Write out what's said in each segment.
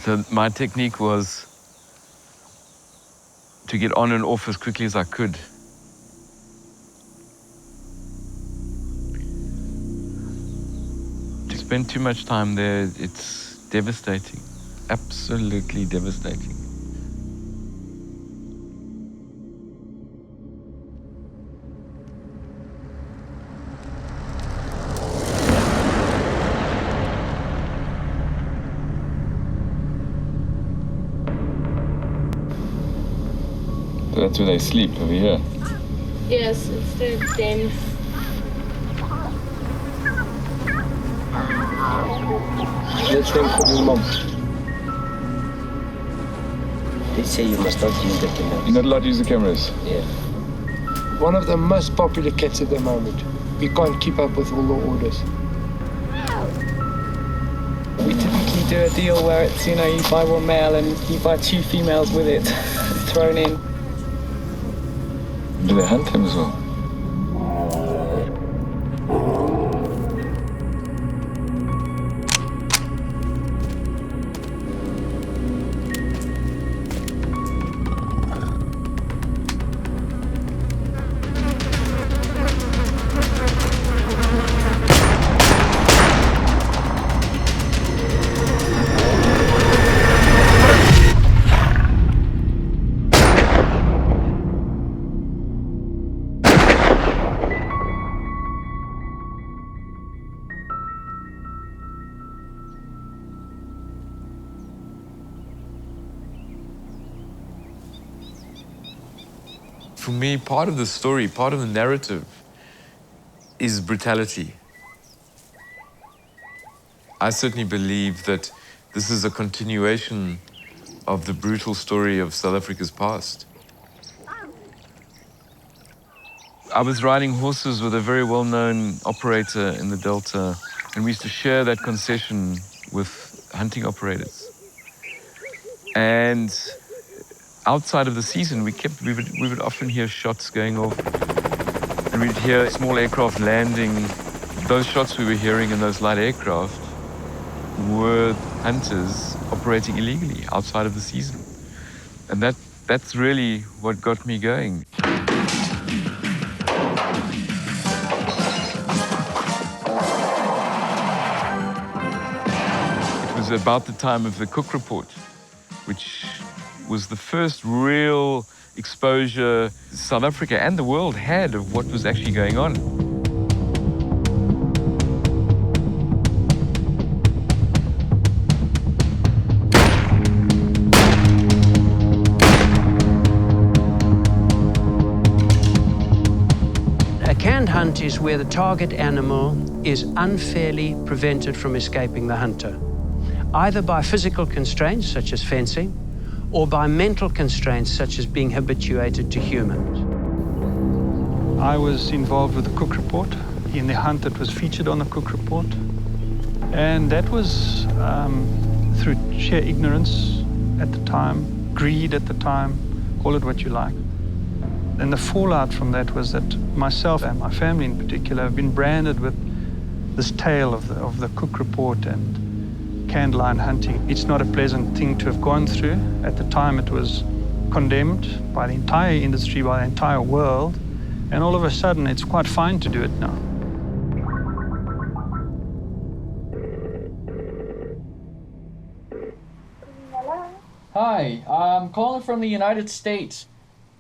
So my technique was to get on and off as quickly as I could. To spend too much time there, it's devastating, absolutely devastating. That's where they sleep, over here. Yes, it's their den. Let's ring for your mom. They say you must not use the cameras. You're not allowed to use the cameras? Yeah. One of the most popular cats at the moment. We can't keep up with all the orders. We typically do a deal where it's, you buy one male and you buy 2 females with it thrown in. Do they hunt him as well? For me, part of the story, part of the narrative is brutality. I certainly believe that this is a continuation of the brutal story of South Africa's past. I was riding horses with a very well-known operator in the Delta, and we used to share that concession with hunting operators. And outside of the season, we would often hear shots going off, and we'd hear small aircraft landing. Those shots we were hearing in those light aircraft were hunters operating illegally outside of the season. And that's really what got me going. It was about the time of the Cook Report, which was the first real exposure South Africa and the world had of what was actually going on. A canned hunt is where the target animal is unfairly prevented from escaping the hunter, either by physical constraints such as fencing, or by mental constraints such as being habituated to humans. I was involved with the Cook Report, in the hunt that was featured on the Cook Report. And that was through sheer ignorance at the time, greed at the time, call it what you like. And the fallout from that was that myself and my family in particular have been branded with this tale of the Cook Report and canned lion hunting. It's not a pleasant thing to have gone through. At the time, it was condemned by the entire industry, by the entire world. And all of a sudden, it's quite fine to do it now. Hello? Hi, I'm calling from the United States,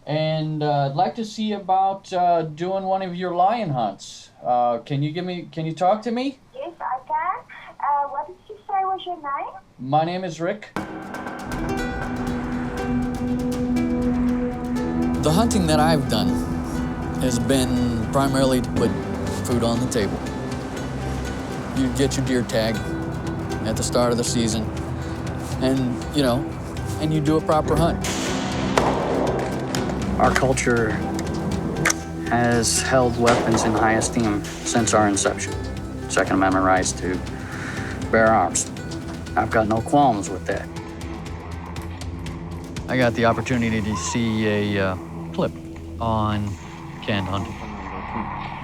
and I'd like to see about doing one of your lion hunts. Can you talk to me? Yes, I can. What did you say was your name? My name is Rick. The hunting that I've done has been primarily to put food on the table. You get your deer tag at the start of the season, and you do a proper hunt. Our culture has held weapons in high esteem since our inception. Second Amendment rights to bear arms. I've got no qualms with that. I got the opportunity to see a clip on canned hunting.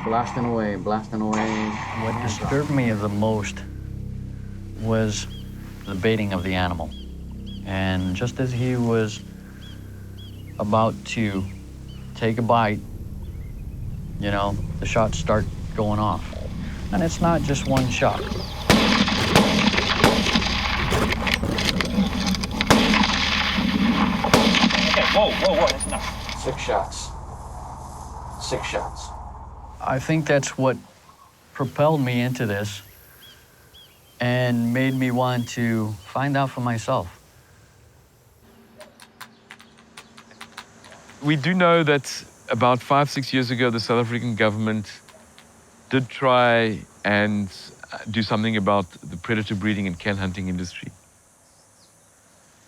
Blasting away. What disturbed me the most was the baiting of the animal. And just as he was about to take a bite, you know, the shots start going off. And it's not just one shot. Okay, whoa, that's enough. 6 shots. 6 shots. I think that's what propelled me into this and made me want to find out for myself. We do know that about 5-6 years ago, the South African government did try and do something about the predator breeding and can hunting industry.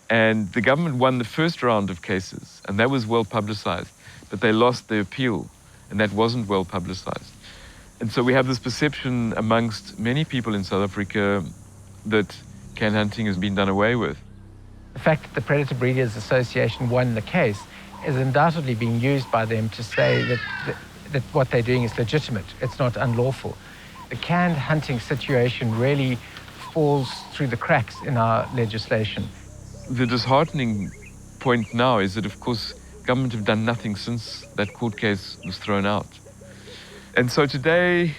And the government won the first round of cases, and that was well publicized, but they lost their appeal, and that wasn't well publicized. And so we have this perception amongst many people in South Africa that can hunting has been done away with. The fact that the Predator Breeders Association won the case is undoubtedly being used by them to say that what they're doing is legitimate, it's not unlawful. The canned hunting situation really falls through the cracks in our legislation. The disheartening point now is that, of course, government have done nothing since that court case was thrown out. And so today,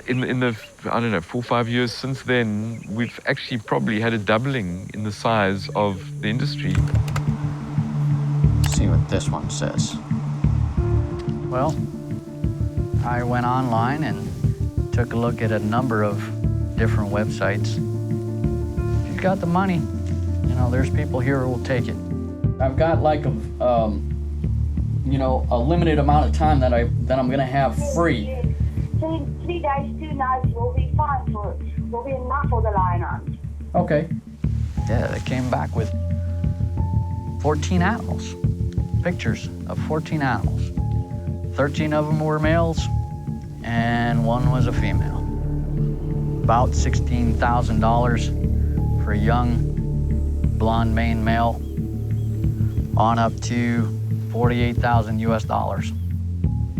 in the, I don't know, 4 or 5 years since then, we've actually probably had a doubling in the size of the industry. Let's see what this one says. Well, I went online and took a look at a number of different websites. If you've got the money, you know, there's people here who will take it. I've got like a, you know, a limited amount of time that I'm gonna have free. 3 days, 2 nights will be fine will be enough for the lion hunt. Okay. Yeah, they came back with 14 animals, pictures of 14 animals. 13 of them were males, and 1 was a female. About $16,000 for a young blonde mane male, on up to $48,000 US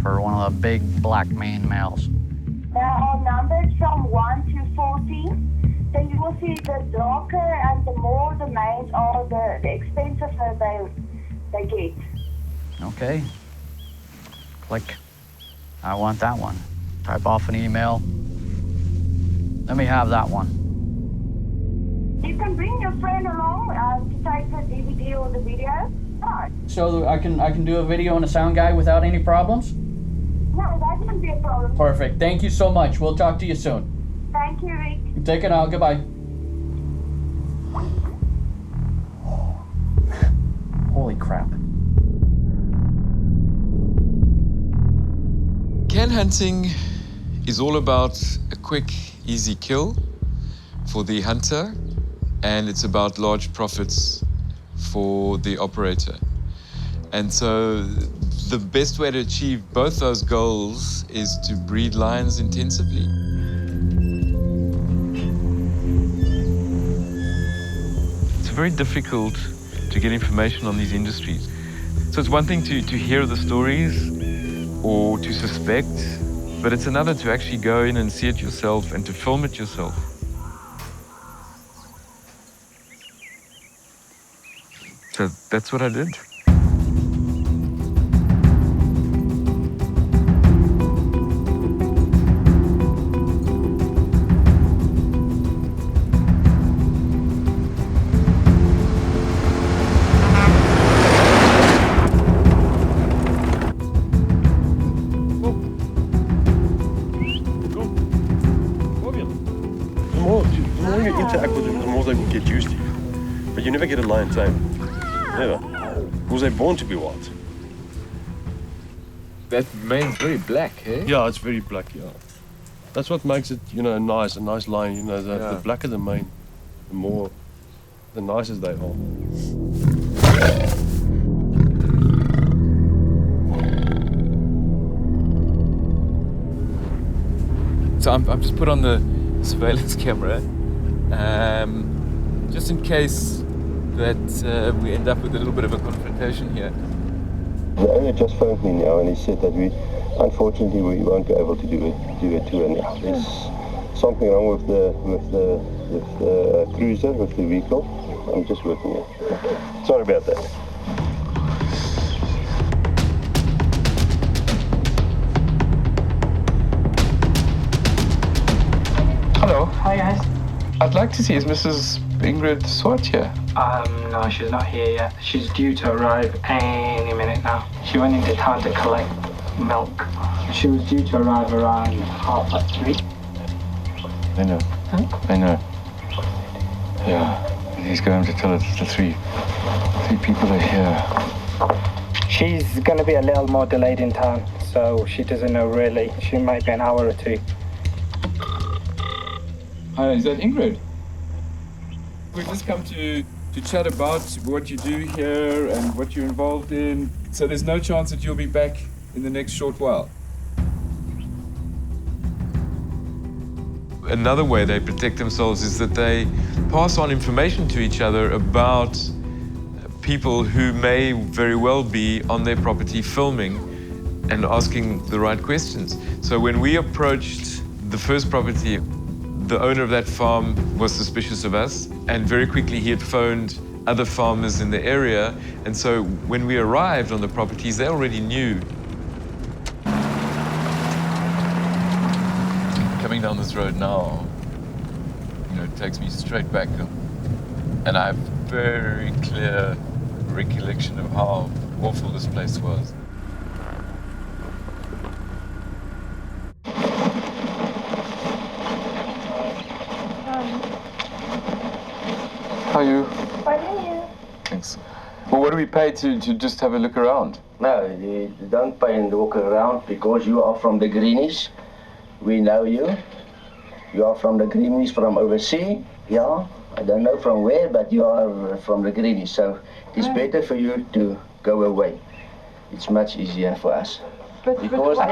for one of the big black mane males. There are numbers from 1 to 14. Then you will see the darker and the more the manes are, the expensive they get. Okay. Click. I want that one. Type off an email. Let me have that one. You can bring your friend along to take the DVD or the video. Right. So I can do a video and a sound guide without any problems? No, that wouldn't be a problem. Perfect. Thank you so much. We'll talk to you soon. Thank you, Rick. Take it out. Goodbye. Holy crap. Can hunting is all about a quick, easy kill for the hunter, and it's about large profits for the operator. And so the best way to achieve both those goals is to breed lions intensively. It's very difficult to get information on these industries. So it's one thing to hear the stories or to suspect, but it's another to actually go in and see it yourself and to film it yourself. So that's what I did. The more you interact with them, the more they will get used to you. But you never get a lion tame. Never. Because they're born to be wild. That mane's very black, eh? Yeah, it's very black, yeah. That's what makes it, you know, a nice lion. You know, the blacker the mane, the nicer they are. So I'm just put on the surveillance camera, just in case that we end up with a little bit of a confrontation here. The owner just phoned me now and he said that unfortunately we won't be able to do a tour now. There's something wrong with the cruiser, with the vehicle. I'm just working here. Sorry about that. Hello. Hi guys. I'd like to see, is Mrs. Ingrid Swart here? No, she's not here yet. She's due to arrive any minute now. She went into town to collect milk. She was due to arrive around 3:30. I know. Huh? I know. Yeah. He's going to tell us the three people are here. She's going to be a little more delayed in town, so she doesn't know really. She might be an hour or two. Hi, is that Ingrid? We've just come to chat about what you do here and what you're involved in. So there's no chance that you'll be back in the next short while. Another way they protect themselves is that they pass on information to each other about people who may very well be on their property filming and asking the right questions. So when we approached the first property, the owner of that farm was suspicious of us, and very quickly he had phoned other farmers in the area. And so when we arrived on the properties, they already knew. Coming down this road now, it takes me straight back, and I have very clear recollection of how awful this place was. How are you? Fine, and you? Thanks. Well, what do we pay to just have a look around? No, you don't pay and walk around because you are from the Greenies. We know you. You are from the Greenies from overseas. Yeah, I don't know from where, but you are from the Greenies. So it's better for you to go away. It's much easier for us. Because we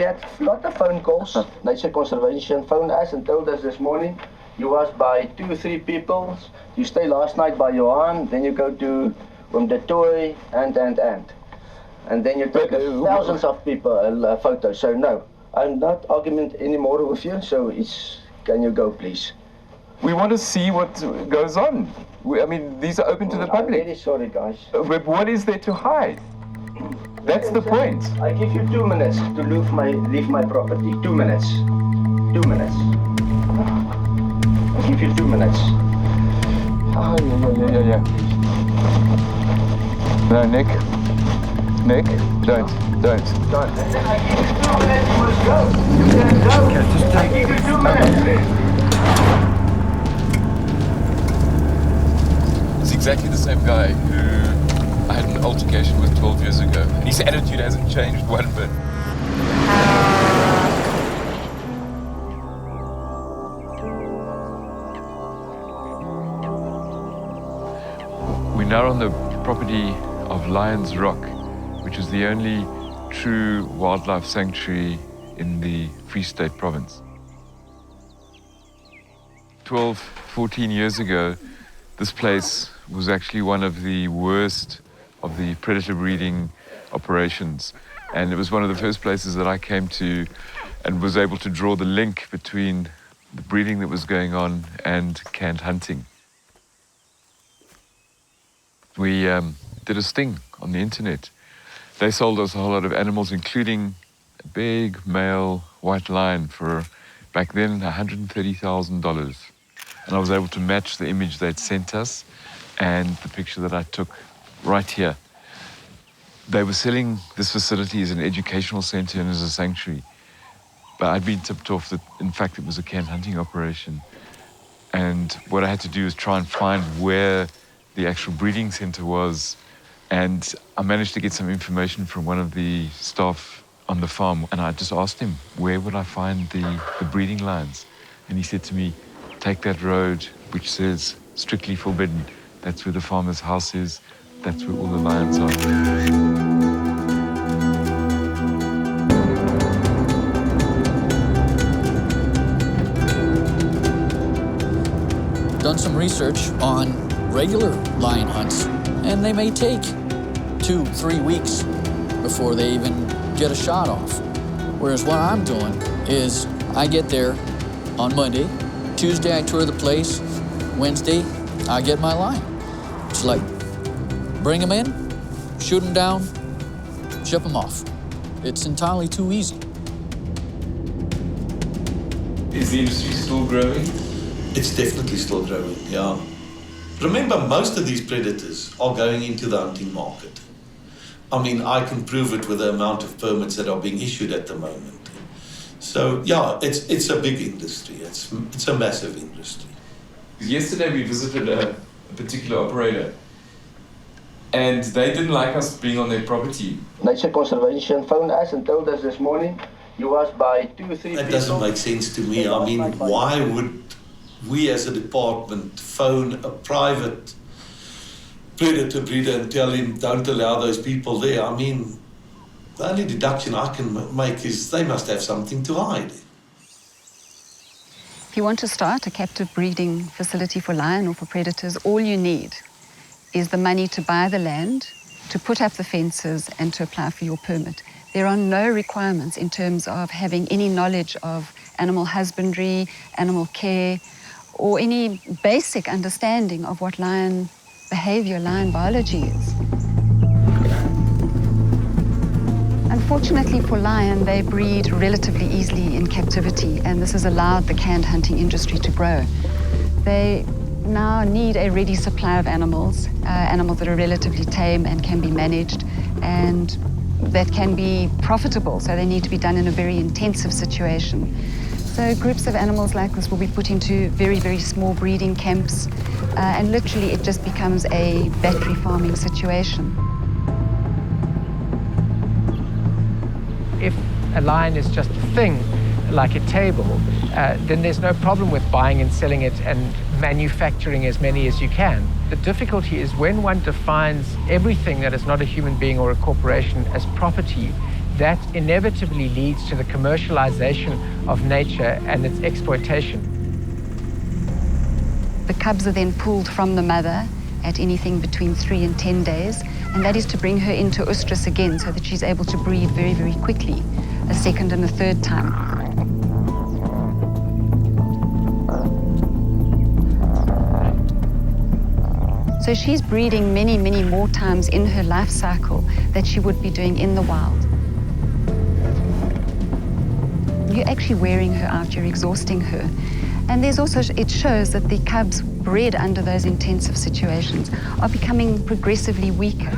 had a lot of phone calls. Nature Conservation phoned us and told us this morning you was by 2 or 3 people. You stay last night by Johan, then you go to the toy and then you take thousands of people photos. So no, I'm not arguing anymore with you. So can you go, please? We want to see what goes on. These are open to the public. I'm very sorry, guys. But what is there to hide? That's the point. I give you 2 minutes to leave my property. 2 minutes. 2 minutes. I give you 2 minutes. Oh, yeah. No, Nick, don't. I give you 2 minutes, you must go. You can go. I give you 2 minutes. It's exactly the same guy who I had an altercation with 12 years ago. And his attitude hasn't changed one bit. We're now on the property of Lions Rock, which is the only true wildlife sanctuary in the Free State province. 12, 14 years ago, this place was actually one of the worst of the predator breeding operations. And it was one of the first places that I came to and was able to draw the link between the breeding that was going on and canned hunting. We did a sting on the internet. They sold us a whole lot of animals, including a big male white lion for, back then, $130,000. And I was able to match the image they'd sent us and the picture that I took right here. They were selling this facility as an educational center and as a sanctuary. But I'd been tipped off that, in fact, it was a canned hunting operation. And what I had to do was try and find where the actual breeding center was. And I managed to get some information from one of the staff on the farm. And I just asked him, where would I find the breeding lions? And he said to me, take that road which says strictly forbidden. That's where the farmer's house is. That's where all the lions are. Done some research on regular lion hunts, and they may take 2-3 weeks before they even get a shot off. Whereas what I'm doing is I get there on Monday, Tuesday I tour the place, Wednesday I get my lion. It's like, bring them in, shoot them down, ship them off. It's entirely too easy. Is the industry still growing? It's definitely still growing, yeah. Remember, most of these predators are going into the hunting market. I mean, I can prove it with the amount of permits that are being issued at the moment. So, yeah, it's a big industry. It's a massive industry. Yesterday we visited a particular operator and they didn't like us being on their property. Nature Conservation phoned us and told us this morning you was by 2 or 3 people. That doesn't make sense to me. I mean, why would we as a department phone a private predator breeder and tell him don't allow those people there? I mean, the only deduction I can make is they must have something to hide. If you want to start a captive breeding facility for lion or for predators, all you need is the money to buy the land, to put up the fences and to apply for your permit. There are no requirements in terms of having any knowledge of animal husbandry, animal care, or any basic understanding of what lion behavior, lion biology is. Unfortunately for lion, they breed relatively easily in captivity, and this has allowed the canned hunting industry to grow. They now need a ready supply of animals, animals that are relatively tame and can be managed, and that can be profitable, so they need to be done in a very intensive situation. So groups of animals like this will be put into very, very small breeding camps, and literally it just becomes a battery farming situation. If a lion is just a thing, like a table, then there's no problem with buying and selling it and manufacturing as many as you can. The difficulty is when one defines everything that is not a human being or a corporation as property, that inevitably leads to the commercialization of nature and its exploitation. The cubs are then pulled from the mother at anything between 3 and 10 days, and that is to bring her into oestrus again so that she's able to breed very, very quickly, a second and a third time. So she's breeding many, many more times in her life cycle that she would be doing in the wild. You're actually wearing her out, you're exhausting her. And there's also, it shows that the cubs bred under those intensive situations are becoming progressively weaker.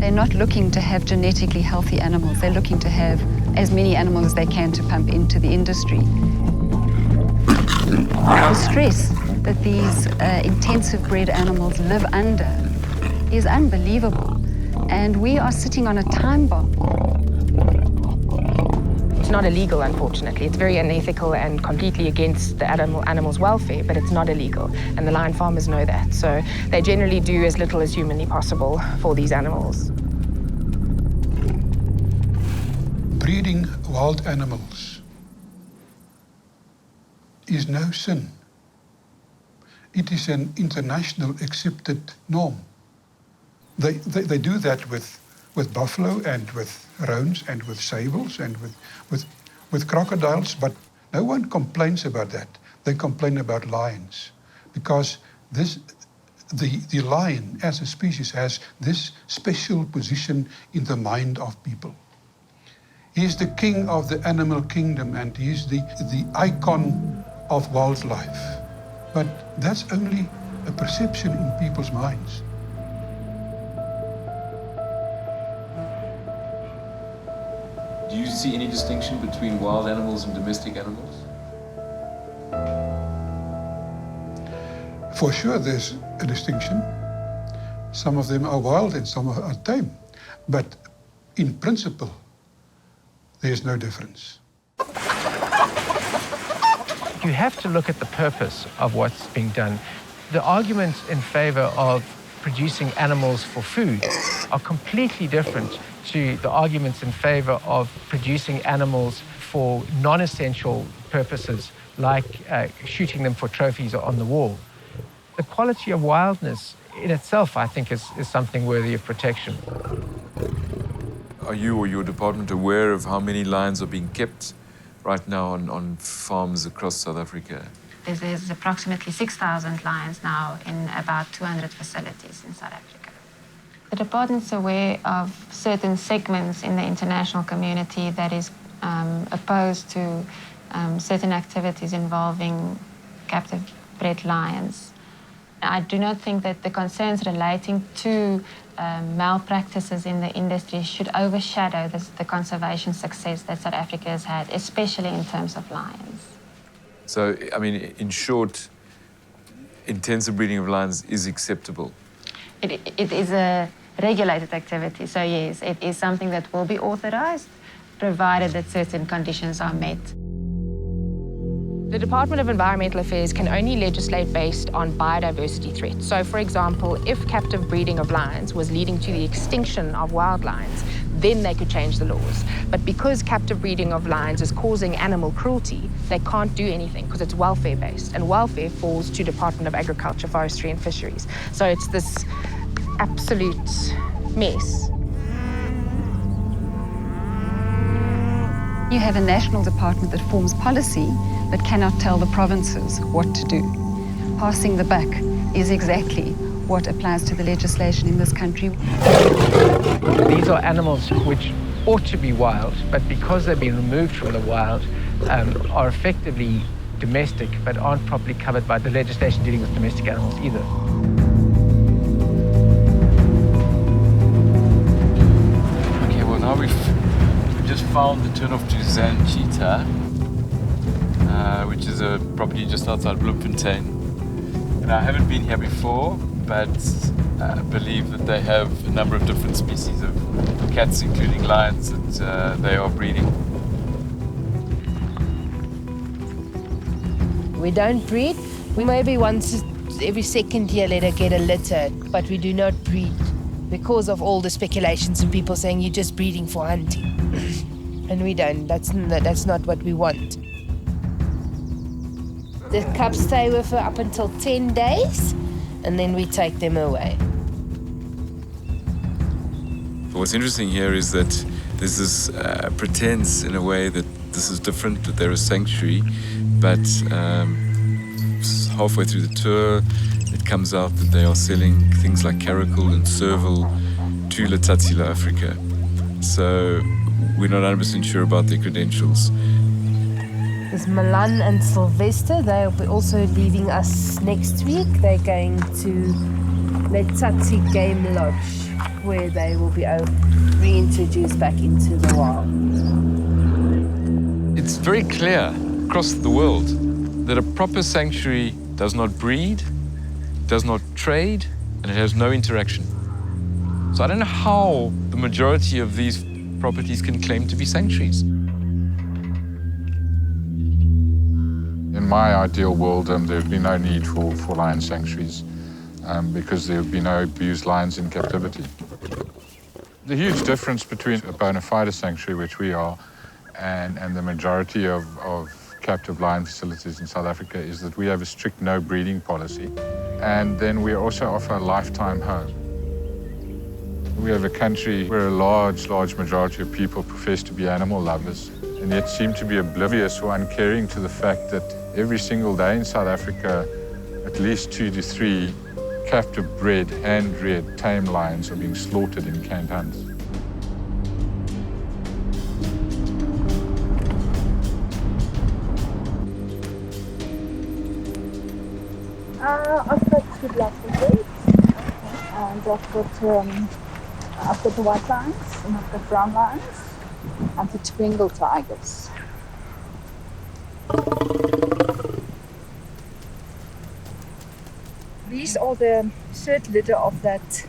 They're not looking to have genetically healthy animals. They're looking to have as many animals as they can to pump into the industry. The stress that these intensive bred animals live under is unbelievable. And we are sitting on a time bomb. It's not illegal, unfortunately. It's very unethical and completely against the animal's welfare, but it's not illegal. And the lion farmers know that. So they generally do as little as humanly possible for these animals. Breeding wild animals is no sin. It is an international accepted norm. They do that with buffalo and with roans and with sables and with crocodiles, but no one complains about that. They complain about lions because the lion as a species has this special position in the mind of people. He's the king of the animal kingdom and he's the icon of wildlife. But that's only a perception in people's minds. Do you see any distinction between wild animals and domestic animals? For sure there's a distinction. Some of them are wild and some are tame. But in principle, there's no difference. You have to look at the purpose of what's being done. The arguments in favor of producing animals for food are completely different to the arguments in favor of producing animals for non-essential purposes, like shooting them for trophies on the wall. The quality of wildness in itself, I think, is something worthy of protection. Are you or your department aware of how many lions are being kept right now on farms across South Africa? There's approximately 6,000 lions now in about 200 facilities in South Africa. The department's aware of certain segments in the international community that is opposed to certain activities involving captive bred lions. I do not think that the concerns relating to malpractices in the industry should overshadow the conservation success that South Africa has had, especially in terms of lions. So, I mean, in short, intensive breeding of lions is acceptable? It is a regulated activity, so yes, it is something that will be authorized, provided that certain conditions are met. The Department of Environmental Affairs can only legislate based on biodiversity threats. So, for example, if captive breeding of lions was leading to the extinction of wild lions, then they could change the laws. But because captive breeding of lions is causing animal cruelty, they can't do anything because it's welfare-based, and welfare falls to Department of Agriculture, Forestry and Fisheries. So it's this absolute mess. You have a national department that forms policy but cannot tell the provinces what to do. Passing the buck is exactly what applies to the legislation in this country. These are animals which ought to be wild, but because they've been removed from the wild, are effectively domestic, but aren't properly covered by the legislation dealing with domestic animals either. Okay, well now we've just found the turn off to Zan Cheetah, which is a property just outside Bloemfontein. And I haven't been here before, but I believe that they have a number of different species of cats, including lions, that they are breeding. We don't breed. We maybe once every second year let her get a litter, but we do not breed because of all the speculations and people saying you're just breeding for hunting. And we don't. That's not what we want. The cubs stay with her up until 10 days, and then we take them away. What's interesting here is that there's this pretense in a way that this is different, that they're a sanctuary, but halfway through the tour, it comes out that they are selling things like caracal and serval to Letatsila Africa. So we're not 100% sure about their credentials. There's Milan and Sylvester. They'll be also leaving us next week. They're going to Letsatsi Game Lodge, where they will be reintroduced back into the wild. It's very clear across the world that a proper sanctuary does not breed, does not trade, and it has no interaction. So I don't know how the majority of these properties can claim to be sanctuaries. In my ideal world, there would be no need for lion sanctuaries because there would be no abused lions in captivity. The huge difference between a bona fide sanctuary, which we are, and the majority of captive lion facilities in South Africa is that we have a strict no breeding policy, and then we also offer a lifetime home. We have a country where a large majority of people profess to be animal lovers, and yet seem to be oblivious or uncaring to the fact that every single day in South Africa, at least 2 to 3 captive bred, hand-reared, tame lions are being slaughtered in canned hunts. I've got 2 black breeds, and I've got the white lions, and I've got brown lions, and the 2 Bengal tigers. These are the third litter of that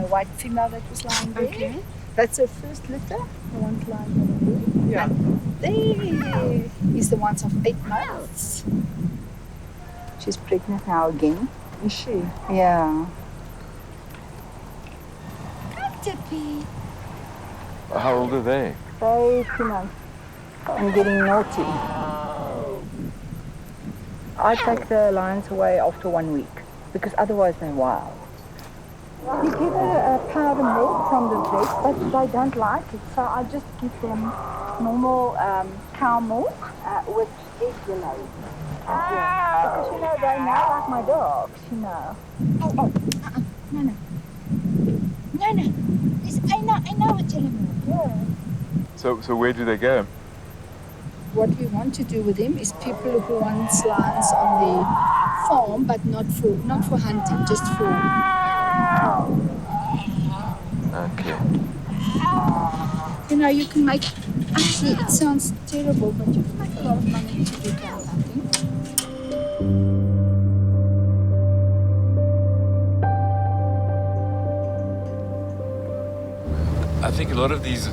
white female that was lying there. Okay. That's her first litter, the one lying over there. Yeah. And there is the ones of 8 months. She's pregnant now again. Is she? Yeah. Hi, Tippy. How old are they? They're 2 months and getting naughty. I take the lions away after 1 week because otherwise they're wild. You give a powder milk from the vet, but they don't like it, so I just give them normal cow milk with egg yolk. Because, you know, they're now like my dogs, you know. Oh, no, no. No, no. I know what you're doing. Yeah. So where do they go? What we want to do with him is people who want lions on the farm, but not for hunting, just for. Okay. You know, you can make. Actually, it sounds terrible, but you can make a lot of money to do camp hunting. I think a lot of these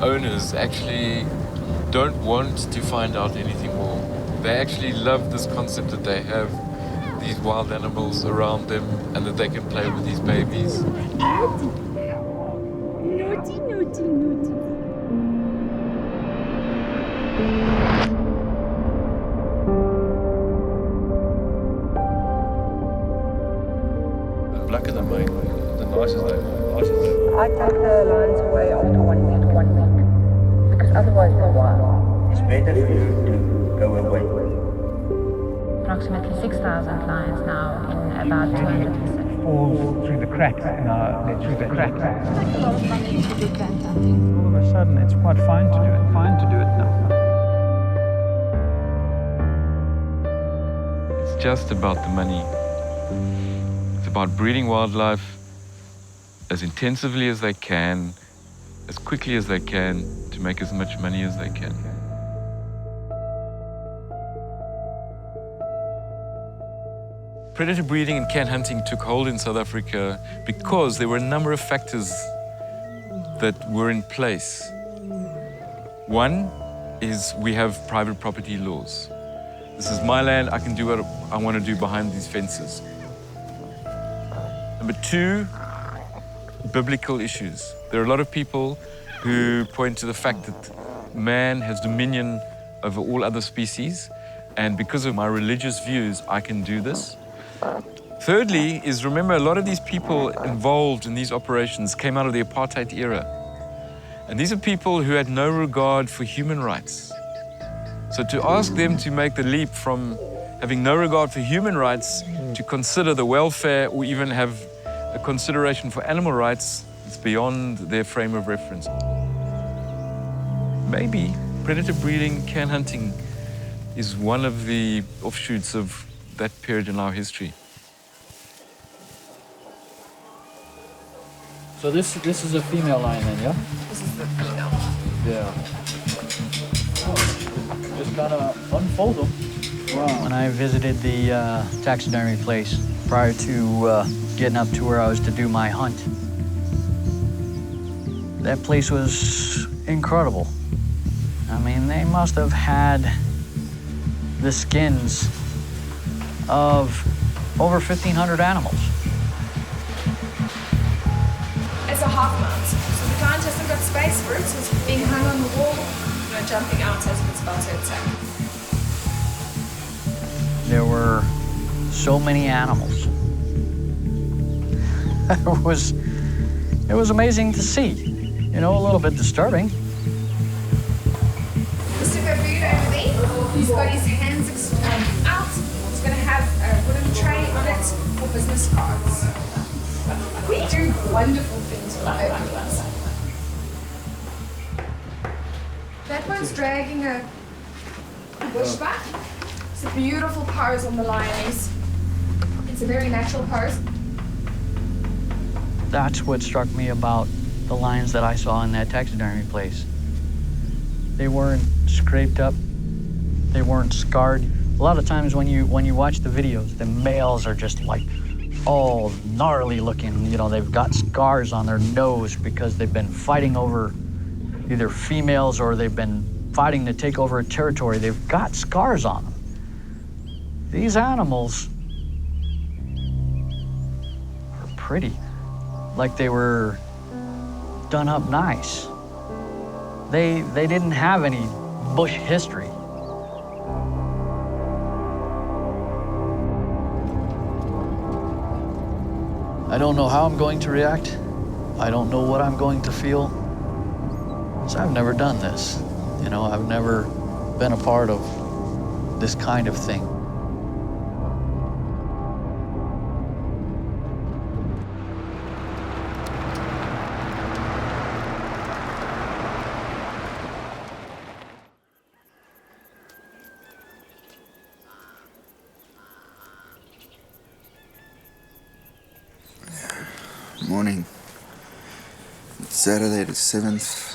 owners actually don't want to find out anything more. They actually love this concept that they have these wild animals around them and that they can play with these babies. Naughty, naughty, naughty, naughty. The blacker the mane, the nicer they are. I take the lions away after 1 week, because otherwise they're wild. It's better for you to go away. Approximately 6,000 lions now in about 200%. Falls through the cracks in our through the cracks. Make a lot of money to do camp hunting. All of a sudden, it's quite fine to do it. Fine to do it now. It's just about the money. It's about breeding wildlife as intensively as they can, as quickly as they can, to make as much money as they can. Predator breeding and can hunting took hold in South Africa because there were a number of factors that were in place. One is we have private property laws. This is my land, I can do what I want to do behind these fences. Number two, biblical issues. There are a lot of people who point to the fact that man has dominion over all other species, and because of my religious views, I can do this. Thirdly is, remember, a lot of these people involved in these operations came out of the apartheid era. And these are people who had no regard for human rights. So to ask them to make the leap from having no regard for human rights to consider the welfare or even have a consideration for animal rights, it's beyond their frame of reference. Maybe predator breeding, can hunting is one of the offshoots of that period in our history. So this is a female lion then, yeah? This is the female. Yeah. Just gotta unfold them. Wow. When I visited the taxidermy place prior to getting up to where I was to do my hunt, that place was incredible. I mean, they must have had the skins of over 1,500 animals. It's a half mount, so the client hasn't got space for it, so it's being hung on the wall, you know, jumping out as it's about to attack. There were so many animals. It was amazing to see. You know, a little bit disturbing. Mr. Gaboon over there, he's got his hands out. He's going to have a wooden tray on it for business cards. We do wonderful things for everyone. That one's dragging a bushback. It's a beautiful pose on the lioness. It's a very natural pose. That's what struck me about the lions that I saw in that taxidermy place. They weren't scraped up. They weren't scarred. A lot of times when you watch the videos, the males are just like all gnarly looking. You know, they've got scars on their nose because they've been fighting over either females or they've been fighting to take over a territory. They've got scars on them. These animals are pretty, like they were done up nice. They didn't have any bush history. I don't know how I'm going to react. I don't know what I'm going to feel. So I've never done this. You know, I've never been a part of this kind of thing. Morning. It's Saturday the 7th.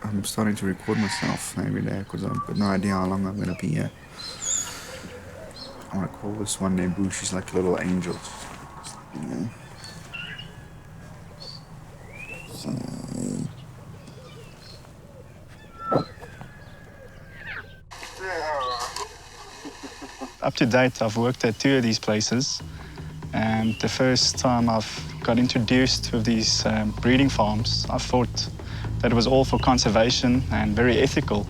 I'm starting to record myself every day because I've got no idea how long I'm going to be here. I want to call this one named Boo. She's like a little angel. Yeah. So... Up to date, I've worked at 2 of these places, and the first time I've got introduced with these breeding farms, I thought that it was all for conservation and very ethical.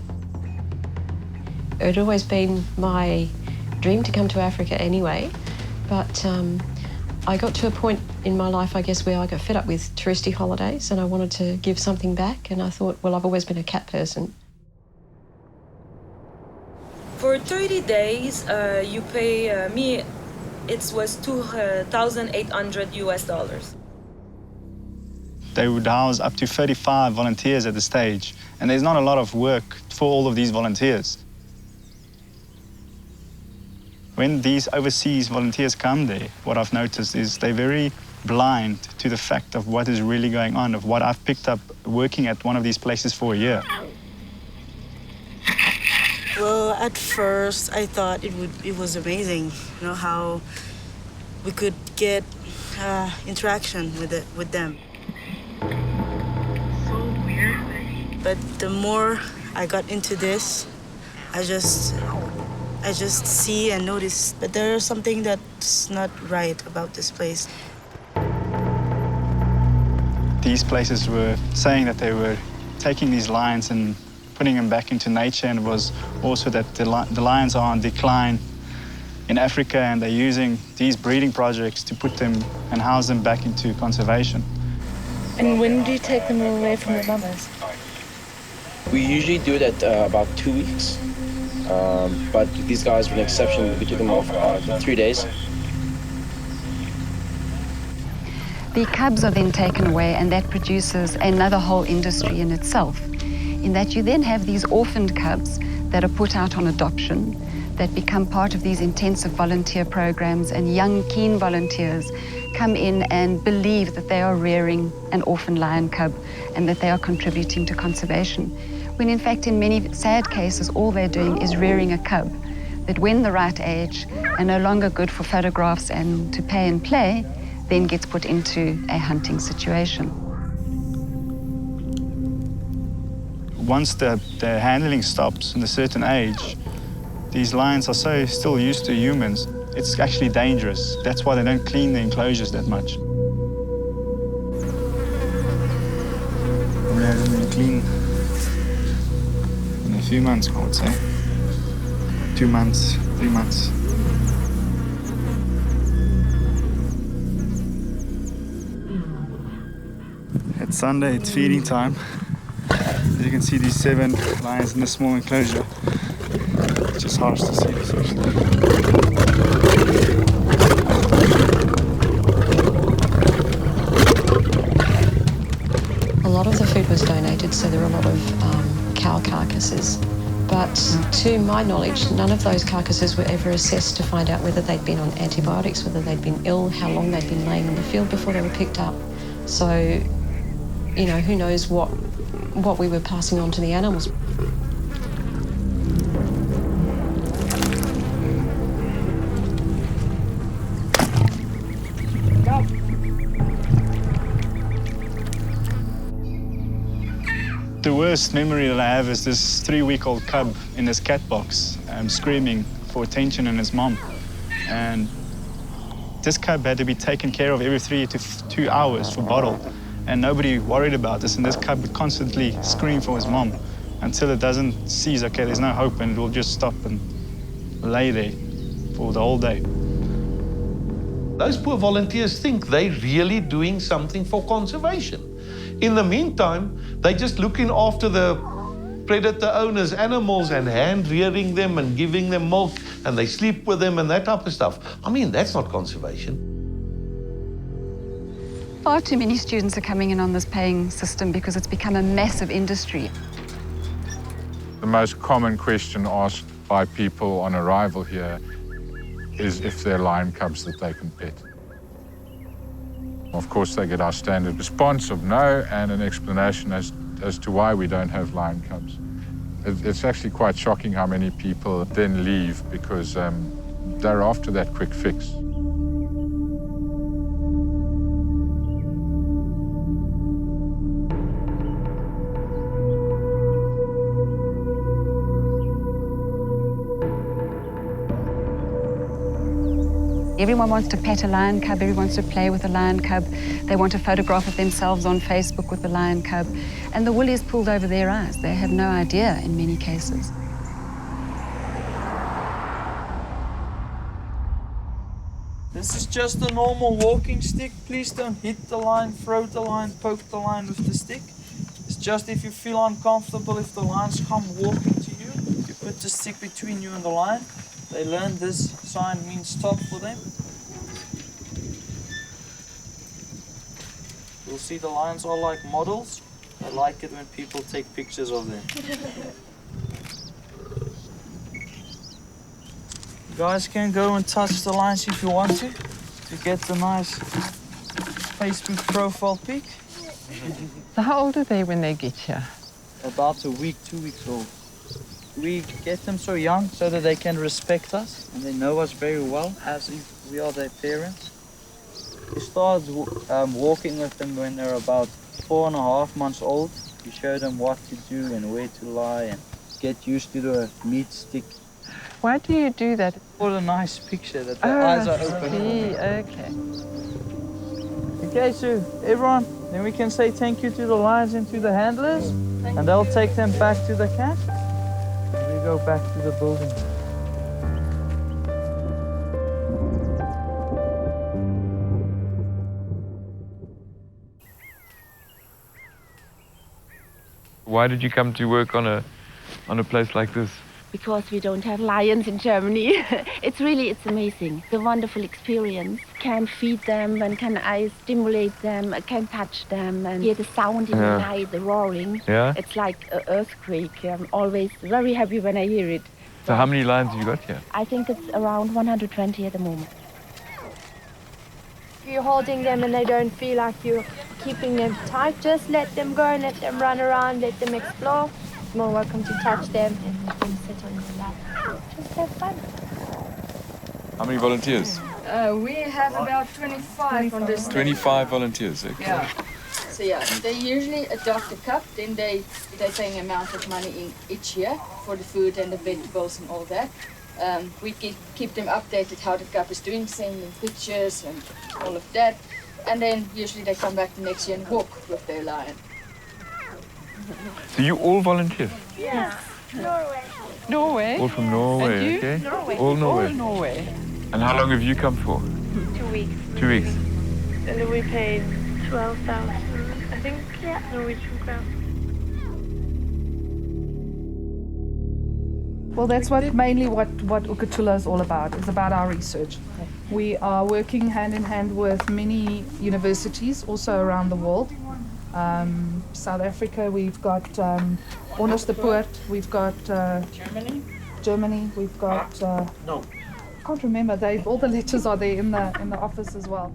It had always been my dream to come to Africa anyway, but I got to a point in my life, I guess, where I got fed up with touristy holidays and I wanted to give something back, and I thought, well, I've always been a cat person. For 30 days, you pay me, it was $2,800 US. They would house up to 35 volunteers at the stage, and there's not a lot of work for all of these volunteers. When these overseas volunteers come there, what I've noticed is they're very blind to the fact of what is really going on, of what I've picked up working at one of these places for a year. Well, at first I thought it was amazing, you know, how we could get interaction with them. So weird. But the more I got into this, I just see and notice that there's something that's not right about this place. These places were saying that they were taking these lions and putting them back into nature, and it was also that the lions are on decline in Africa, and they're using these breeding projects to put them and house them back into conservation. And when do you take them away from the mamas? We usually do it at about 2 weeks, but these guys were an exception. We took them off for 3 days. The cubs are then taken away, and that produces another whole industry in itself, in that you then have these orphaned cubs that are put out on adoption, that become part of these intensive volunteer programs, and young, keen volunteers come in and believe that they are rearing an orphan lion cub and that they are contributing to conservation, when in fact in many sad cases all they're doing is rearing a cub that when the right age and no longer good for photographs and to pay and play, then gets put into a hunting situation. Once the handling stops in a certain age, these lions are so still used to humans, it's actually dangerous. That's why they don't clean the enclosures that much. We haven't been clean in a few months, I would say. 2 months, 3 months. It's Sunday, it's feeding time. As you can see, these 7 lions in a small enclosure. It's just harsh to see this. A lot of the food was donated, so there were a lot of cow carcasses. But to my knowledge, none of those carcasses were ever assessed to find out whether they'd been on antibiotics, whether they'd been ill, how long they'd been laying in the field before they were picked up. So, you know, who knows what we were passing on to the animals. The worst memory that I have is this 3-week-old cub in this cat box, screaming for attention and his mom. And this cub had to be taken care of every 3 to 2 hours for bottle. And nobody worried about this, and this cub would constantly scream for his mom until it doesn't sees, okay, there's no hope, and it will just stop and lay there for the whole day. Those poor volunteers think they're really doing something for conservation. In the meantime, they're just looking after the predator owners' animals and hand-rearing them and giving them milk, and they sleep with them and that type of stuff. I mean, that's not conservation. Far too many students are coming in on this paying system because it's become a massive industry. The most common question asked by people on arrival here is if they're lion cubs that they can pet. Of course, they get our standard response of no and an explanation as to why we don't have lion cubs. It's actually quite shocking how many people then leave because they're after that quick fix. Everyone wants to pet a lion cub, everyone wants to play with a lion cub. They want a photograph of themselves on Facebook with a lion cub. And the wool is pulled over their eyes. They have no idea in many cases. This is just a normal walking stick. Please don't hit the line, throw the line, poke the line with the stick. It's just if you feel uncomfortable, if the lions come walking to you, you put the stick between you and the lion. They learn this sign means stop for them. You'll see the lions are like models. They like it when people take pictures of them. You guys can go and touch the lions if you want to get the nice Facebook profile pic. So how old are they when they get here? About a week, 2 weeks old. We get them so young so that they can respect us and they know us very well as if we are their parents. We start walking with them when they're about 4.5 months old. We show them what to do and where to lie and get used to the meat stick. Why do you do that? For a nice picture that their eyes are open. Okay. Okay, so everyone, then we can say thank you to the lions and to the handlers and they'll take them back to the camp. We go back to the building. Why did you come to work on a place like this? Because we don't have lions in Germany. It's amazing. It's a wonderful experience. Can feed them and can I stimulate them, I can touch them and hear the sound in the night, the roaring. Yeah? It's like an earthquake. I'm always very happy when I hear it. So how many lions have you got here? I think it's around 120 at the moment. If you're holding them and they don't feel like you're keeping them tight, just let them go and let them run around, let them explore. You're more welcome to touch them and let them sit on your lap. Just have fun. How many volunteers? We have about 25 on this. 25 volunteers, okay. Yeah. So yeah, they usually adopt a cub, then they pay an amount of money in each year for the food and the vegetables and all that. We keep them updated how the cub is doing, sending pictures and all of that. And then usually they come back the next year and walk with their lion. So you all volunteer? Yeah. Norway. Norway? All from Norway, And you? okay? Norway. All Norway. All Norway. And how long have you come for? 2 weeks. 2 weeks. And then we paid 12,000, I think, Norwegian crowns. Well, that's mainly what Ukutula is all about. It's about our research. We are working hand in hand with many universities also around the world. South Africa, we've got Onderstepoort, we've got Germany, we've got no. I can't remember. All the letters are there in the office as well.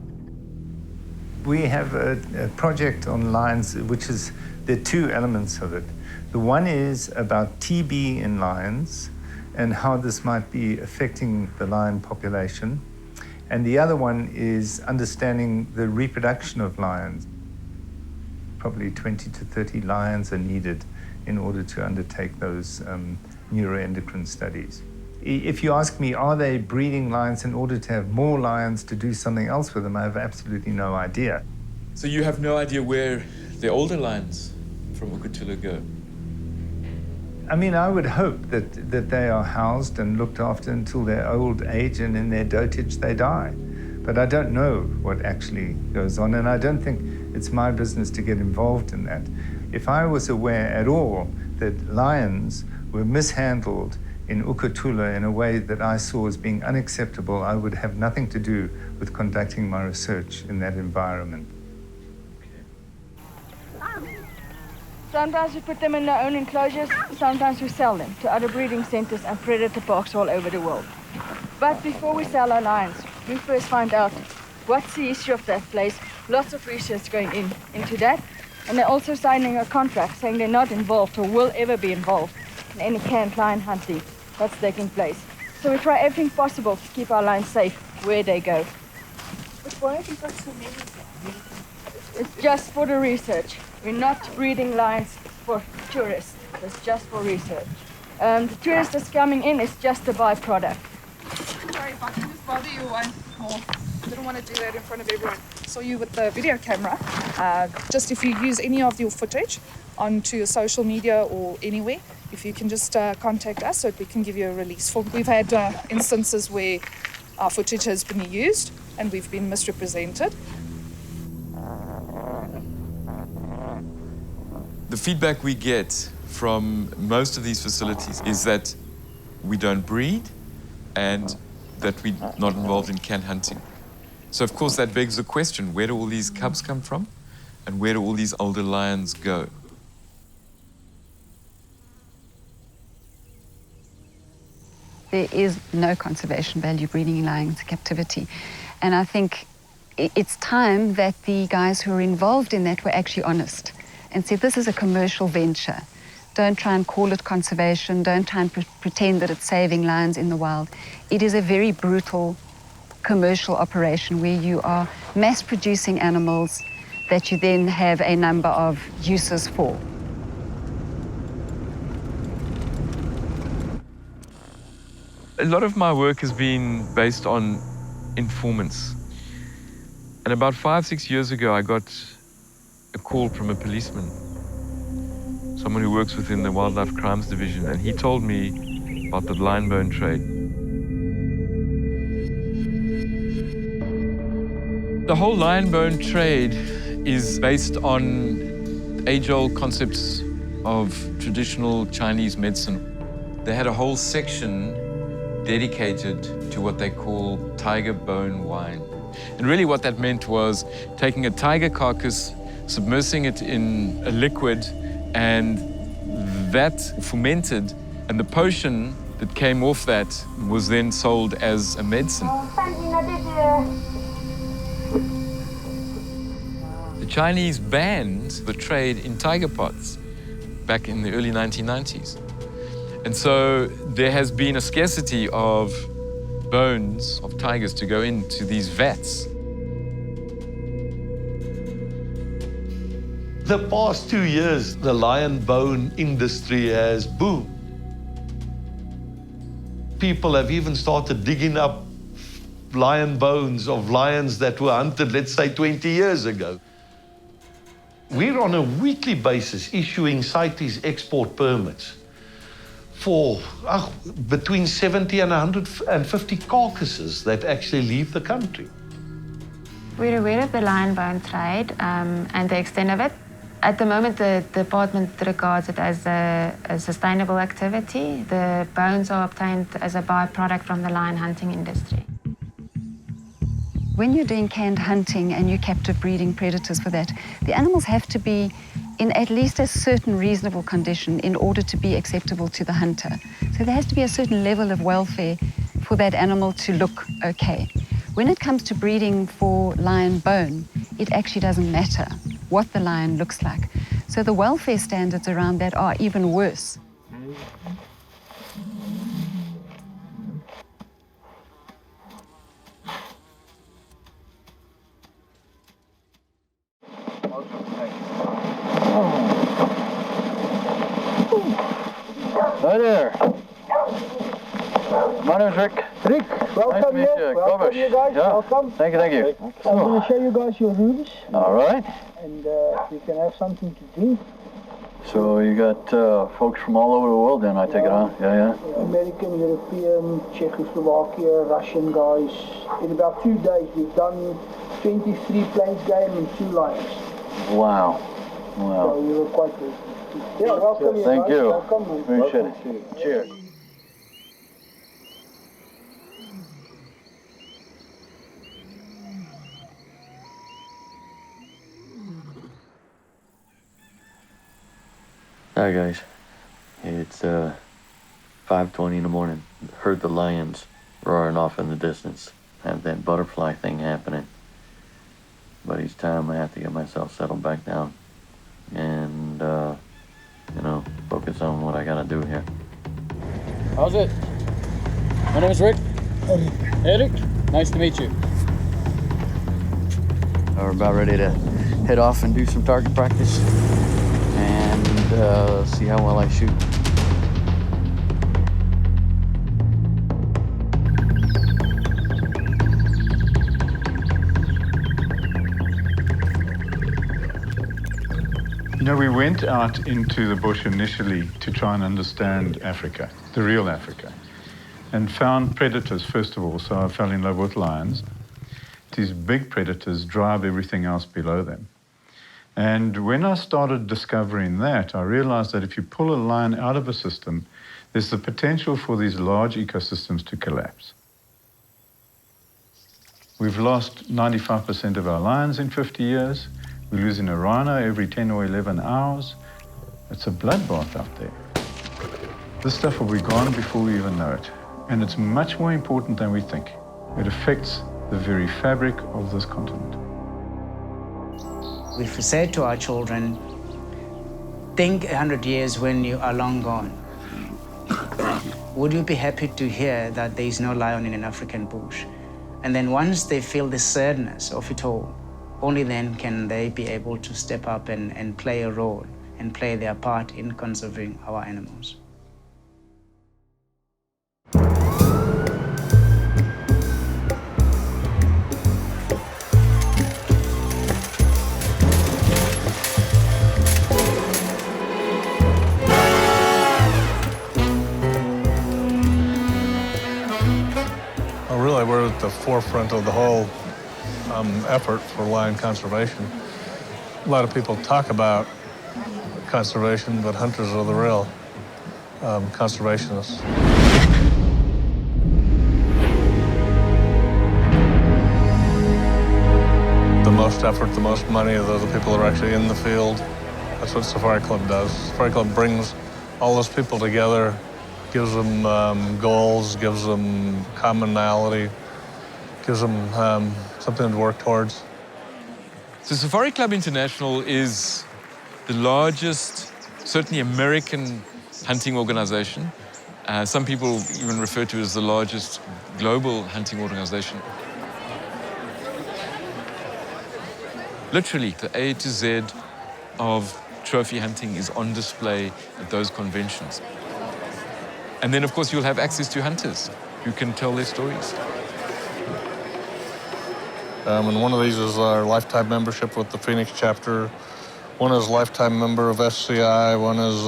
We have a project on lions, which is, there are two elements of it. The one is about TB in lions and how this might be affecting the lion population. And the other one is understanding the reproduction of lions. Probably 20 to 30 lions are needed in order to undertake those neuroendocrine studies. If you ask me, are they breeding lions in order to have more lions to do something else with them, I have absolutely no idea. So you have no idea where the older lions from Ukutula go? I mean, I would hope that they are housed and looked after until their old age, and in their dotage they die. But I don't know what actually goes on, and I don't think it's my business to get involved in that. If I was aware at all that lions were mishandled in Ukutula in a way that I saw as being unacceptable, I would have nothing to do with conducting my research in that environment. Sometimes we put them in their own enclosures, sometimes we sell them to other breeding centers and predator parks all over the world. But before we sell our lions, we first find out what's the history of that place. Lots of research going into that. And they're also signing a contract saying they're not involved or will ever be involved in any canned lion hunting that's taking place. So we try everything possible to keep our lions safe where they go. But why have you got so many? It's just for the research. We're not breeding lions for tourists. It's just for research. The tourist that's coming in is just a byproduct. Sorry, if I can just bother you once more. I didn't want to do that in front of everyone. Saw you with the video camera. Just if you use any of your footage onto your social media or anywhere, if you can just contact us so that we can give you a release form. We've had instances where our footage has been used and we've been misrepresented. The feedback we get from most of these facilities is that we don't breed and that we're not involved in canned hunting. So of course that begs the question, where do all these cubs come from? And where do all these older lions go? There is no conservation value breeding lions in captivity. And I think it's time that the guys who are involved in that were actually honest and said, this is a commercial venture. Don't try and call it conservation. Don't try and pretend that it's saving lions in the wild. It is a very brutal commercial operation where you are mass producing animals that you then have a number of uses for. A lot of my work has been based on informants. And about 5-6 years ago, I got a call from a policeman, someone who works within the Wildlife Crimes Division, and he told me about the lion bone trade. The whole lion bone trade is based on age-old concepts of traditional Chinese medicine. They had a whole section dedicated to what they call tiger bone wine. And really what that meant was taking a tiger carcass, submersing it in a liquid, and that fermented, and the potion that came off that was then sold as a medicine. The Chinese banned the trade in tiger pots back in the early 1990s. And so there has been a scarcity of bones of tigers to go into these vats. The past 2 years, the lion bone industry has boomed. People have even started digging up lion bones of lions that were hunted, let's say, 20 years ago. We're on a weekly basis issuing CITES export permits for between 70 and 150 carcasses that actually leave the country. We're aware of the lion bone trade and the extent of it. At the moment, the department regards it as a sustainable activity. The bones are obtained as a byproduct from the lion hunting industry. When you're doing canned hunting and you're captive breeding predators for that, the animals have to be in at least a certain reasonable condition in order to be acceptable to the hunter. So there has to be a certain level of welfare for that animal to look okay. When it comes to breeding for lion bone, it actually doesn't matter what the lion looks like. So the welfare standards around that are even worse. Hi there. My name's Rick. Rick, welcome nice to meet you. Welcome you guys, Yeah. welcome. Thank you. I'm going to show you guys your rooms. All right. And you can have something to drink. So you got folks from all over the world then, I take it, huh? Yeah. American, European, Czechoslovakia, Russian guys. In about 2 days we've done 23 plains game and 2 lions. Wow. Wow. So you were quite good. Yeah, welcome you Thank guys. you. Welcome. Appreciate it. Cheers. Hi guys, it's 5:20 in the morning. Heard the lions roaring off in the distance. Have that butterfly thing happening. But each time I have to get myself settled back down and focus on what I gotta do here. How's it? My name is Rick. Eric, nice to meet you. We're about ready to head off and do some target practice and see how well I shoot. You know, we went out into the bush initially to try and understand Africa, the real Africa, and found predators, first of all, so I fell in love with lions. These big predators drive everything else below them. And when I started discovering that, I realized that if you pull a lion out of a system, there's the potential for these large ecosystems to collapse. We've lost 95% of our lions in 50 years. We're losing a rhino every 10 or 11 hours. It's a bloodbath out there. This stuff will be gone before we even know it. And it's much more important than we think. It affects the very fabric of this continent. We've said to our children, think 100 years when you are long gone. Would you be happy to hear that there is no lion in an African bush? And then once they feel the sadness of it all, only then can they be able to step up and play a role and play their part in conserving our animals. Really, we're at the forefront of the whole effort for lion conservation. A lot of people talk about conservation, but hunters are the real conservationists. The most effort, the most money, those are the people that are actually in the field. That's what Safari Club does. Safari Club brings all those people together, gives them goals, gives them commonality, gives them something to work towards. So Safari Club International is the largest, certainly American hunting organization. Some people even refer to it as the largest global hunting organization. Literally, the A to Z of trophy hunting is on display at those conventions. And then, of course, you'll have access to hunters who can tell their stories. And one of these is our lifetime membership with the Phoenix chapter. One is lifetime member of SCI. One is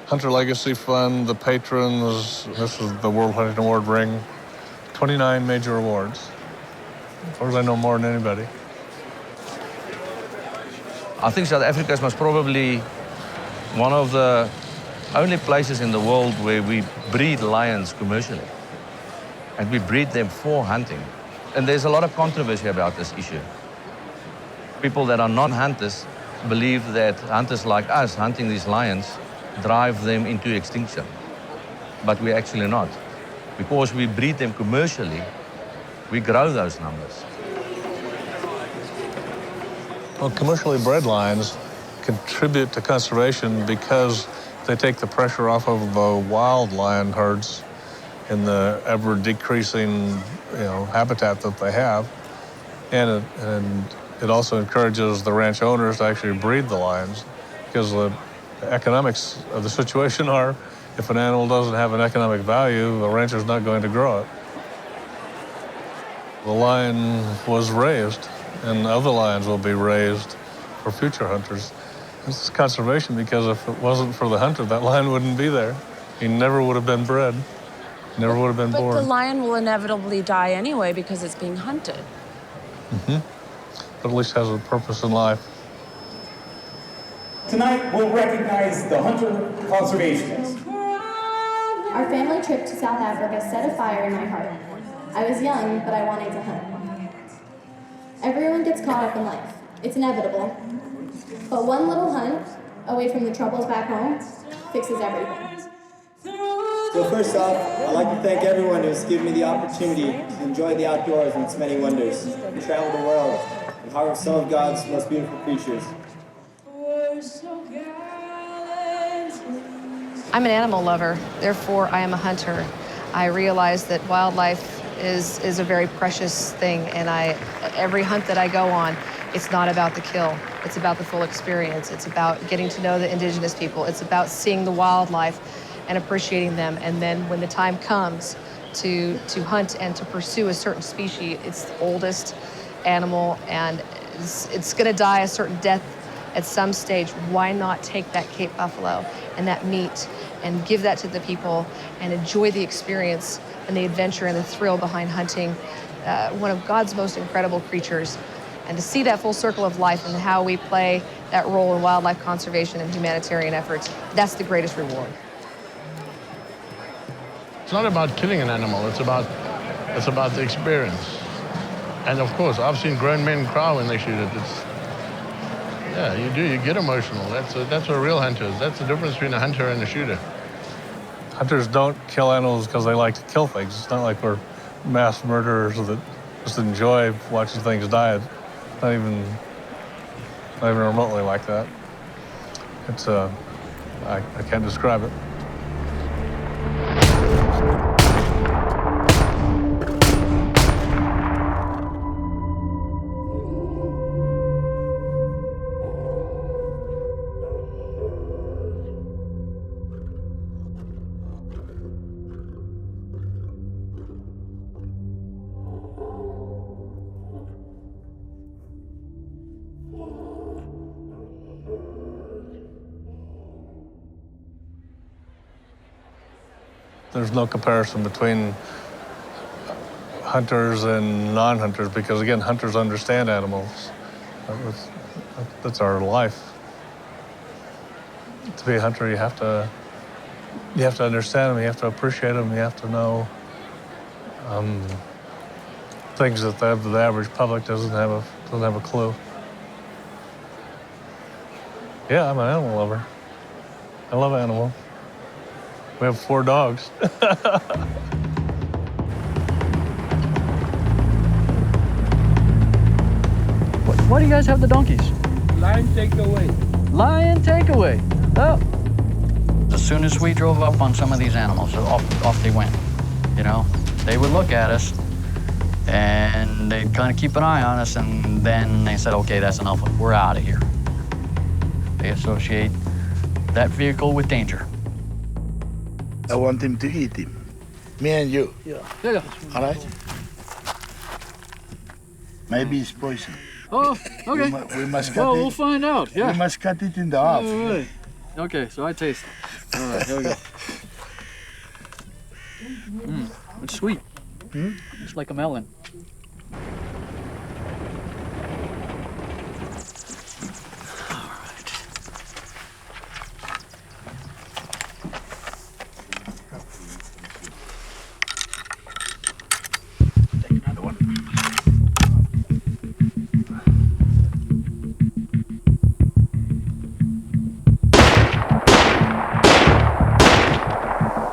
Hunter Legacy Fund, the patrons. This is the World Hunting Award ring. 29 major awards. As far as I know, more than anybody. I think South Africa is most probably one of the only places in the world where we breed lions commercially. And we breed them for hunting. And there's a lot of controversy about this issue. People that are non-hunters believe that hunters like us hunting these lions drive them into extinction. But we're actually not. Because we breed them commercially, we grow those numbers. Well, commercially bred lions contribute to conservation because they take the pressure off of the wild lion herds in the ever decreasing, habitat that they have, and it also encourages the ranch owners to actually breed the lions, because the economics of the situation are, if an animal doesn't have an economic value, the rancher's not going to grow it. The lion was raised, and other lions will be raised for future hunters. This is conservation, because if it wasn't for the hunter, that lion wouldn't be there. He never would have been bred. Never would have been born. But the lion will inevitably die anyway because it's being hunted. Mm-hmm. But at least has a purpose in life. Tonight, we'll recognize the hunter conservationist. Our family trip to South Africa set a fire in my heart. I was young, but I wanted to hunt. Everyone gets caught up in life. It's inevitable. But one little hunt, away from the troubles back home, fixes everything. So first off, I'd like to thank everyone who's given me the opportunity to enjoy the outdoors and its many wonders, and travel the world and harvest some of God's most beautiful creatures. I'm an animal lover, therefore I am a hunter. I realize that wildlife is a very precious thing, and every hunt that I go on, it's not about the kill. It's about the full experience. It's about getting to know the indigenous people. It's about seeing the wildlife and appreciating them. And then when the time comes to hunt and to pursue a certain species, it's the oldest animal, and it's gonna die a certain death at some stage. Why not take that Cape buffalo and that meat and give that to the people and enjoy the experience and the adventure and the thrill behind hunting one of God's most incredible creatures, and to see that full circle of life and how we play that role in wildlife conservation and humanitarian efforts, that's the greatest reward. It's not about killing an animal, it's about the experience. And of course, I've seen grown men cry when they shoot it. Yeah, you get emotional. That's what real hunters. That's the difference between a hunter and a shooter. Hunters don't kill animals because they like to kill things. It's not like we're mass murderers that just enjoy watching things die. It's not even remotely like that. It's I can't describe it. There's no comparison between hunters and non-hunters because, again, hunters understand animals. That's our life. To be a hunter, you have to understand them, you have to appreciate them, you have to know things that the average public doesn't have a clue. Yeah, I'm an animal lover. I love animals. We have 4 dogs. Why do you guys have the donkeys? Lion takeaway. Lion takeaway. Oh. As soon as we drove up on some of these animals, off they went. You know, they would look at us and they'd kind of keep an eye on us, and then they said, okay, that's enough. We're out of here. They associate that vehicle with danger. I want him to eat him. Me and you. Yeah. All right? Maybe it's poison. Oh, okay. We must cut it. We'll find out. Yeah. We must cut it in the half. All right. Okay, so I taste it. All right, here we go. It's sweet. It's like a melon.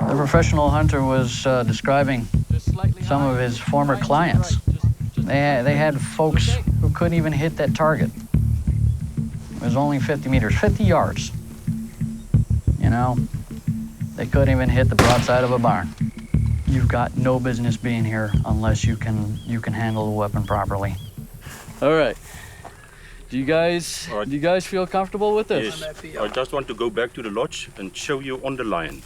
The professional hunter was describing some of his former clients. They had folks who couldn't even hit that target. It was only 50 meters, 50 yards. You know, they couldn't even hit the broadside of a barn. You've got no business being here unless you can handle the weapon properly. All right. Do you guys feel comfortable with this? Yes. I just want to go back to the lodge and show you on the lion.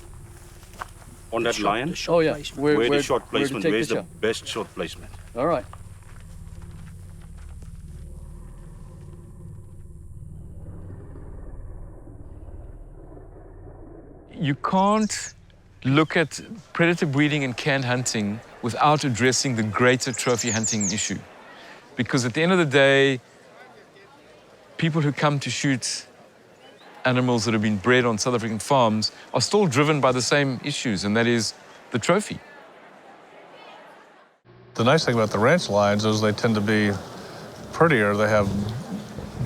On that lion? Oh yeah. Where the shot placement, where's the shot? best shot placement? All right. You can't look at predator breeding and canned hunting without addressing the greater trophy hunting issue. Because at the end of the day, people who come to shoot animals that have been bred on South African farms are still driven by the same issues, and that is the trophy. The nice thing about the ranch lions is they tend to be prettier. They have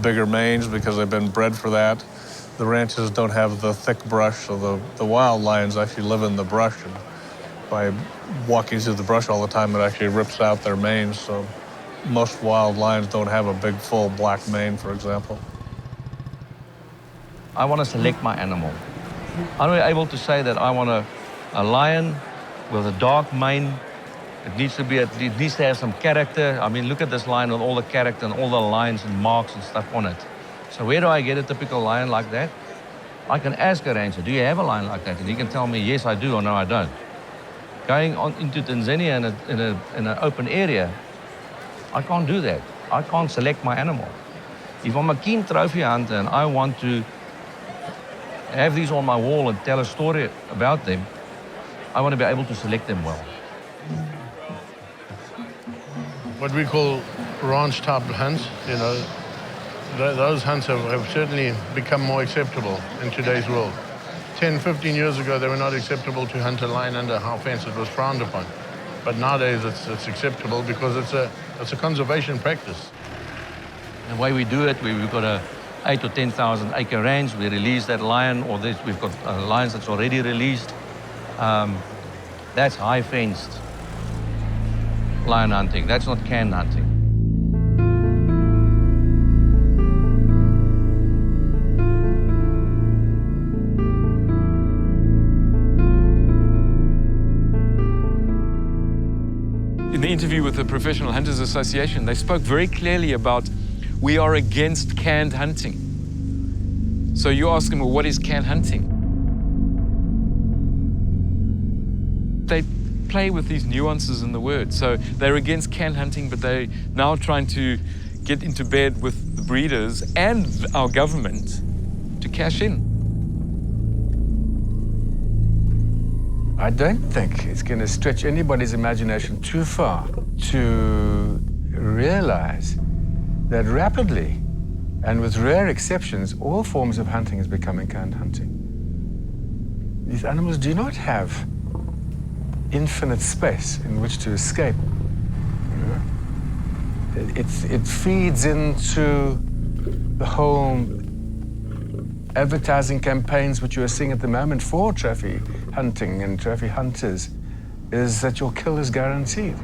bigger manes because they've been bred for that. The ranches don't have the thick brush, so the wild lions actually live in the brush. And by walking through the brush all the time, it actually rips out their manes. So most wild lions don't have a big, full black mane, for example. I want to select my animal. I'm able to say that I want a lion with a dark mane. It needs to have some character. I mean, look at this lion with all the character and all the lines and marks and stuff on it. So where do I get a typical lion like that? I can ask a rancher, do you have a lion like that? And he can tell me, yes, I do, or no, I don't. Going on into Tanzania in an open area, I can't do that. I can't select my animal. If I'm a keen trophy hunter and I want to have these on my wall and tell a story about them, I want to be able to select them well. What we call ranch type hunts, you know, those hunts have certainly become more acceptable in today's world. 10, 15 years ago, they were not acceptable to hunt a lion under a house fence. It was frowned upon. But nowadays, it's acceptable because it's a conservation practice. The way we do it, we've got a 8 or 10,000 acre range. We release that lion, or we've got lions that's already released. That's high fenced lion hunting. That's not canned hunting. In the interview with the Professional Hunters Association, they spoke very clearly about we are against canned hunting. So you ask them, well, what is canned hunting? They play with these nuances in the word. So they're against canned hunting, but they're now trying to get into bed with the breeders and our government to cash in. I don't think it's going to stretch anybody's imagination too far to realize that rapidly, and with rare exceptions, all forms of hunting is becoming canned hunting. These animals do not have infinite space in which to escape. You know? It feeds into the whole advertising campaigns which you are seeing at the moment for trophy hunting and trophy hunters, is that your kill is guaranteed.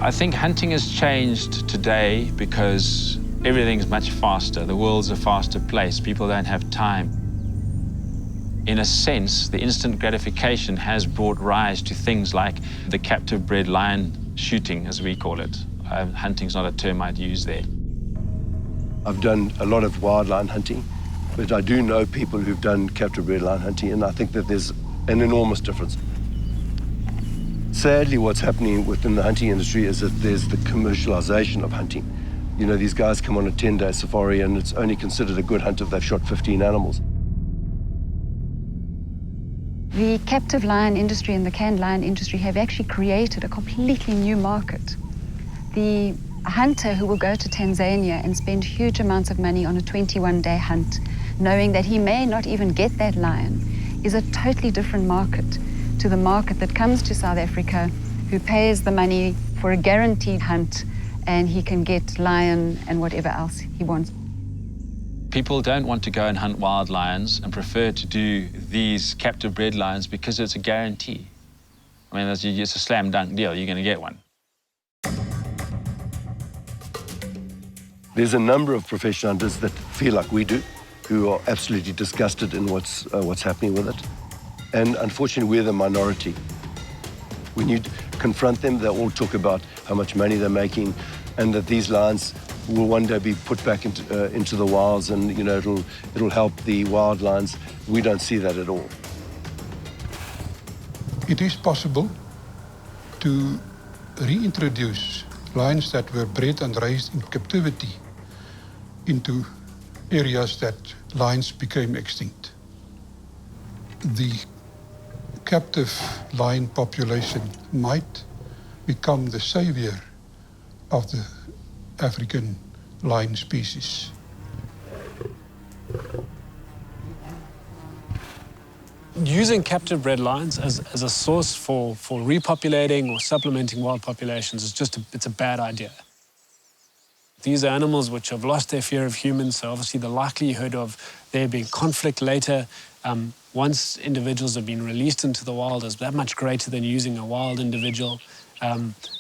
I think hunting has changed today because everything's much faster. The world's a faster place. People don't have time. In a sense, the instant gratification has brought rise to things like the captive bred lion shooting, as we call it. Hunting's not a term I'd use there. I've done a lot of wild lion hunting, but I do know people who've done captive bred lion hunting, and I think that there's an enormous difference. Sadly, what's happening within the hunting industry is that there's the commercialization of hunting. You know, these guys come on a 10-day safari and it's only considered a good hunt if they've shot 15 animals. The captive lion industry and the canned lion industry have actually created a completely new market. The hunter who will go to Tanzania and spend huge amounts of money on a 21-day hunt, knowing that he may not even get that lion, is a totally different market to the market that comes to South Africa, who pays the money for a guaranteed hunt, and he can get lion and whatever else he wants. People don't want to go and hunt wild lions and prefer to do these captive bred lions because it's a guarantee. I mean, it's a slam dunk deal. You're going to get one. There's a number of professional hunters that feel like we do, who are absolutely disgusted in what's happening with it. And unfortunately, we're the minority. When you confront them, they all talk about how much money they're making and that these lions will one day be put back into the wilds, and you know it'll help the wild lions. We don't see that at all. It is possible to reintroduce lions that were bred and raised in captivity into areas that lions became extinct. The captive lion population might become the savior of the African lion species. Using captive bred lions as a source for repopulating or supplementing wild populations is it's a bad idea. These are animals which have lost their fear of humans, so obviously the likelihood of there being conflict later, once individuals have been released into the wild, is that much greater than using a wild individual.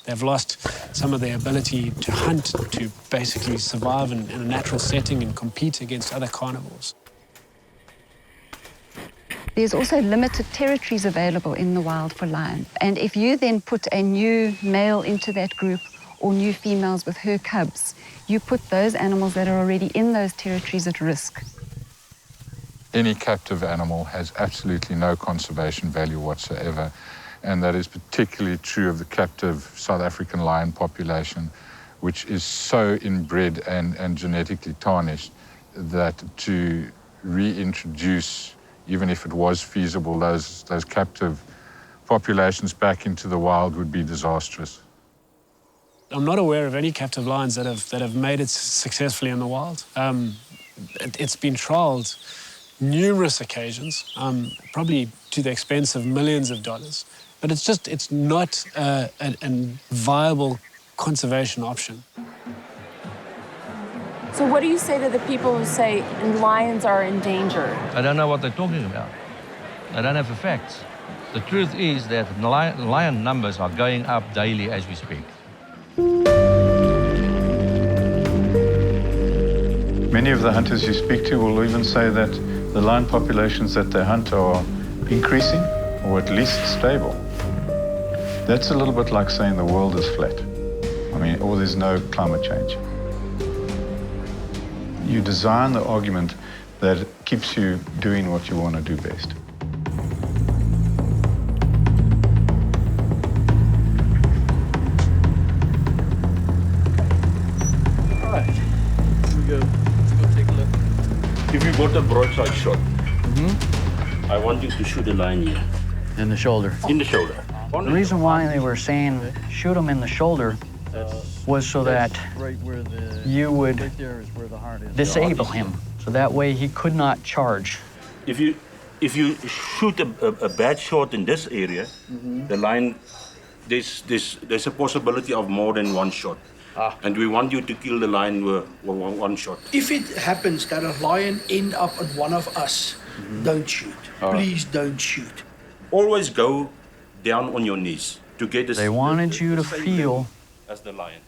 They've lost some of their ability to hunt, to basically survive in a natural setting and compete against other carnivores. There's also limited territories available in the wild for lion. And if you then put a new male into that group or new females with her cubs, you put those animals that are already in those territories at risk. Any captive animal has absolutely no conservation value whatsoever, and that is particularly true of the captive South African lion population, which is so inbred and genetically tarnished that to reintroduce, even if it was feasible, those captive populations back into the wild would be disastrous. I'm not aware of any captive lions that have made it successfully in the wild. It's been trialled numerous occasions, probably to the expense of millions of dollars. But it's not a viable conservation option. So what do you say to the people who say lions are endangered? I don't know what they're talking about. I don't have the facts. The truth is that lion numbers are going up daily as we speak. Many of the hunters you speak to will even say that the lion populations that they hunt are increasing or at least stable. That's a little bit like saying the world is flat. I mean, or there's no climate change. You design the argument that keeps you doing what you want to do best. All right, here we go. Let's go take a look. If you got a broadside shot, I want you to shoot a lion here. In the shoulder. In the shoulder. The reason why they were saying shoot him in the shoulder was so that you would disable him. So that way he could not charge. If you shoot a bad shot in this area, the lion, there's a possibility of more than one shot. And we want you to kill the lion with one shot. If it happens that a lion end up on one of us, don't shoot. Please don't shoot. Always go down on your knees to get the. They wanted you to feel as the lion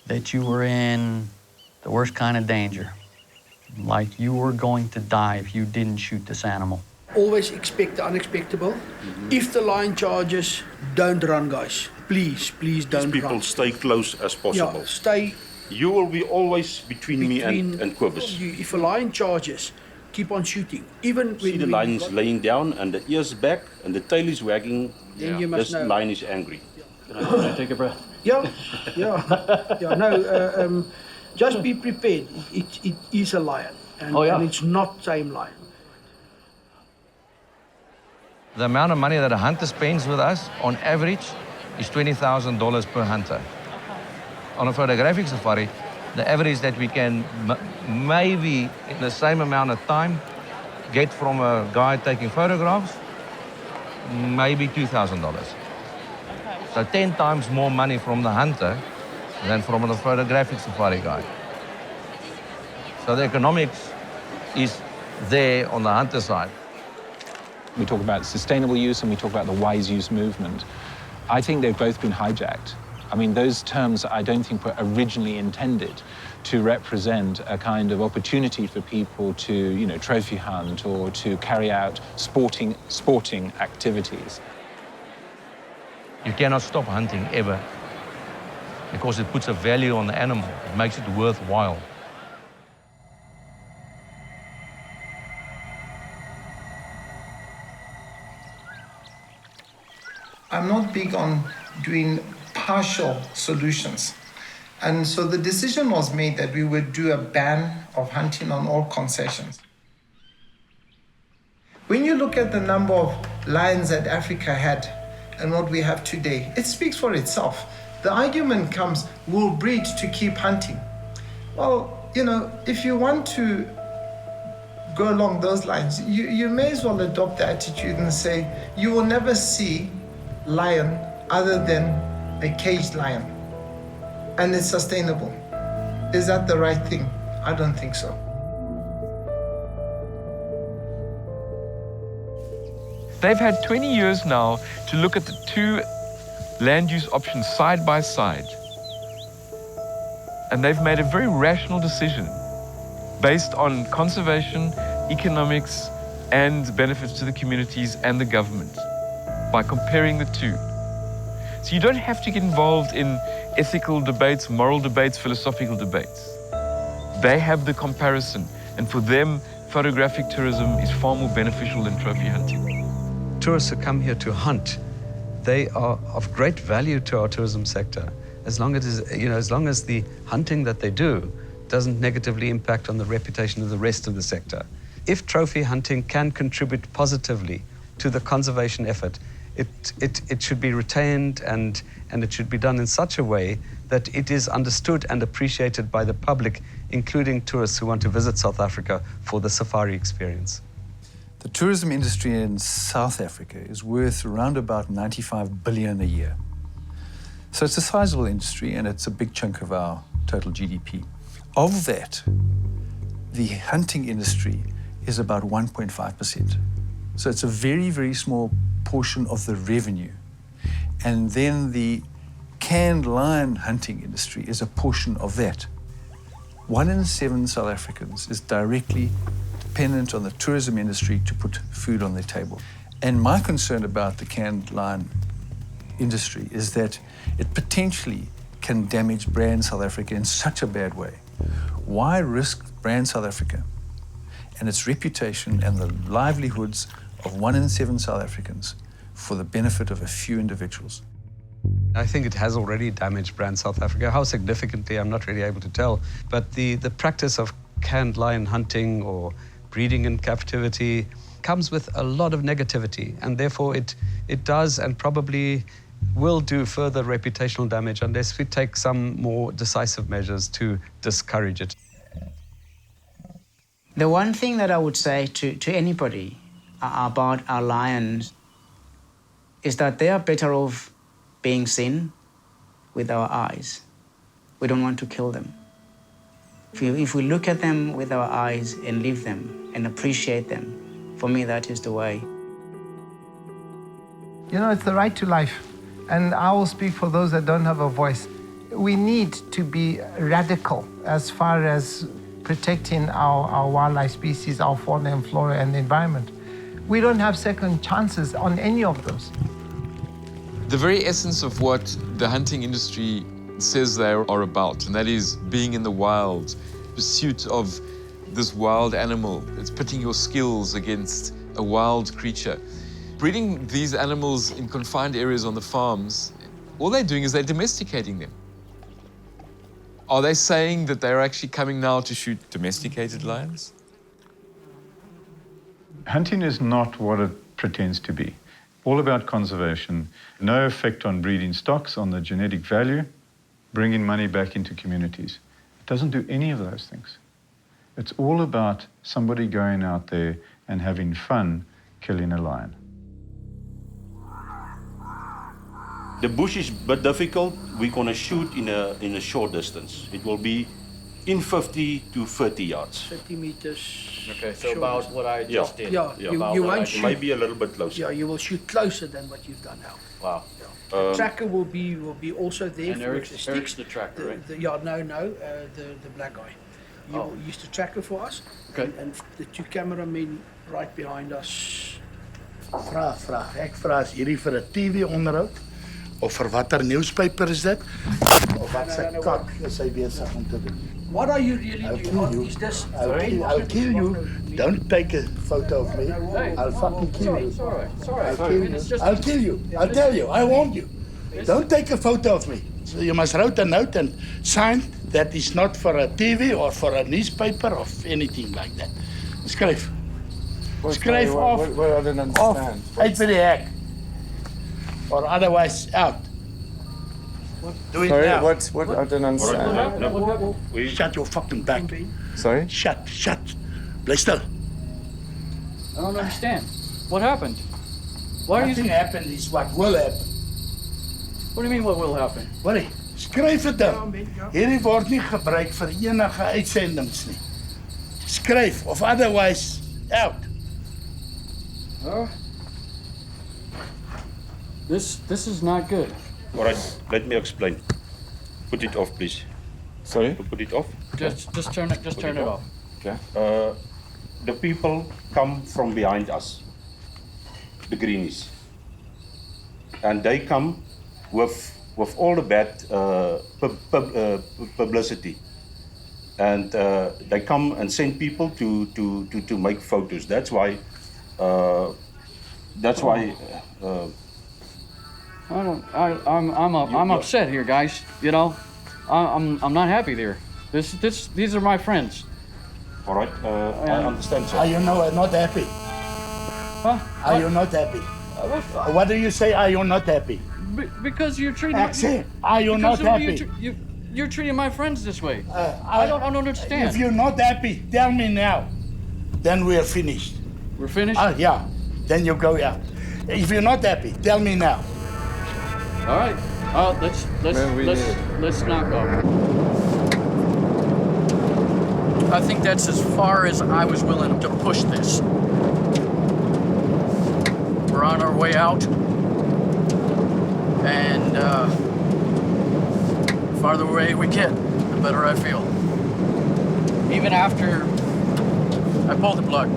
that you were in the worst kind of danger, like you were going to die if you didn't shoot this animal. Always expect the unexpected. If the lion charges, don't run, guys. Please don't run. People stay close as possible. Yeah, stay. You will be always between me and Quibus. If a lion charges, keep on shooting. Even See the lion's laying down and the ears back and the tail is wagging. Then you must this know. lion is angry. Can I take a breath? Yeah. No, just be prepared. It is a lion, and it's not tame lion. The amount of money that a hunter spends with us, on average, is $20,000 per hunter. On a photographic safari, the average that we can maybe in the same amount of time get from a guy taking photographs, maybe $2,000. So 10 times more money from the hunter than from the photographic safari guy. So the economics is there on the hunter side. We talk about sustainable use and we talk about the wise use movement. I think they've both been hijacked. I mean, those terms I don't think were originally intended to represent a kind of opportunity for people to, trophy hunt or to carry out sporting activities. You cannot stop hunting ever because it puts a value on the animal. It makes it worthwhile. I'm not big on doing partial solutions. And so the decision was made that we would do a ban of hunting on all concessions. When you look at the number of lions that Africa had and what we have today, it speaks for itself. The argument comes, we'll breed to keep hunting. Well, you know, if you want to go along those lines, you may as well adopt the attitude and say, you will never see lion other than a caged lion. And it's sustainable. Is that the right thing? I don't think so. They've had 20 years now to look at the two land use options side by side. And they've made a very rational decision based on conservation, economics, and benefits to the communities and the government by comparing the two. So you don't have to get involved in ethical debates, moral debates, philosophical debates. They have the comparison, and for them, photographic tourism is far more beneficial than trophy hunting. Tourists who come here to hunt, they are of great value to our tourism sector, as long as, as long as the hunting that they do doesn't negatively impact on the reputation of the rest of the sector. If trophy hunting can contribute positively to the conservation effort, it should be retained and it should be done in such a way that it is understood and appreciated by the public, including tourists who want to visit South Africa for the safari experience. The tourism industry in South Africa is worth around about 95 billion a year. So it's a sizable industry and it's a big chunk of our total GDP. Of that, the hunting industry is about 1.5%. So it's a very, very small portion of the revenue. And then the canned lion hunting industry is a portion of that. 1 in 7 South Africans is directly dependent on the tourism industry to put food on their table. And my concern about the canned lion industry is that it potentially can damage brand South Africa in such a bad way. Why risk brand South Africa and its reputation and the livelihoods of 1 in 7 South Africans for the benefit of a few individuals? I think it has already damaged brand South Africa. How significantly, I'm not really able to tell. But the practice of canned lion hunting or breeding in captivity comes with a lot of negativity, and therefore it does and probably will do further reputational damage unless we take some more decisive measures to discourage it. The one thing that I would say to anybody about our lions is that they are better off being seen with our eyes. We don't want to kill them. If we look at them with our eyes and live them and appreciate them, for me, that is the way. You know, it's the right to life. And I will speak for those that don't have a voice. We need to be radical as far as protecting our wildlife species, our fauna and flora and the environment. We don't have second chances on any of those. The very essence of what the hunting industry says they are about, and that is being in the wild, pursuit of this wild animal. It's pitting your skills against a wild creature. Breeding these animals in confined areas on the farms, all they're doing is they're domesticating them. Are they saying that they're actually coming now to shoot domesticated lions? Hunting is not what it pretends to be. All about conservation, no effect on breeding stocks, on the genetic value, bringing money back into communities. It doesn't do any of those things. It's all about somebody going out there and having fun killing a lion. The bush is a bit difficult. We're going to shoot in a short distance. It will be in 50 to 30 yards. 30 meters. Okay, so about what I just did. Yeah, you won't shoot. Maybe a little bit closer. Yeah, you will shoot closer than what you've done now. Wow. The tracker will be also there. And Eric's the tracker, right? The black guy. You used the tracker for us. Okay. And the 2 cameramen right behind us. Vraag. Ek vra as hierdie vir 'n TV onderhoud of vir watter newspaper is dit? Of wat se kak is hy besig om te doen? What are you really doing? Is this? I'll kill you. Don't take a photo of me. I'll fucking kill you. Sorry. I'll kill you. I'll tell you. I want you. Don't take a photo of me. So you must write a note and sign that is not for a TV or for a newspaper or anything like that. Skryf. Skryf off. What I don't understand. Uit by die hek. Or otherwise out. Do it Sorry, now. what I don't understand. Shut your fucking back. Sorry? Shut. Bly stil. I don't understand. What happened? Why are you... Nothing happened is what will happen. What do you mean what will happen? Hoorie, skryf dit dan. Hierdie word nie gebruik vir enige uitsendings nie. Skryf of otherwise out. This is not good. All right, let me explain. Put it off, please. Sorry? Put it off. Just turn it off. Okay. The people come from behind us, the greenies, and they come with all the bad publicity, and they come and send people to make photos. That's why. I'm upset here, guys. You know, I'm not happy there. These are my friends. All right, I understand, sir. Are you not happy? Huh? Are you not happy? What do you say? Are you not happy? Because you're treating. Are you not happy? You're treating my friends this way. I don't understand. If you're not happy, tell me now. Then we're finished. We're finished? Yeah. Then you go out. If you're not happy, tell me now. All right. Let's knock off. I think that's as far as I was willing to push this. We're on our way out, and the farther away we get, the better I feel. Even after I pulled the plug,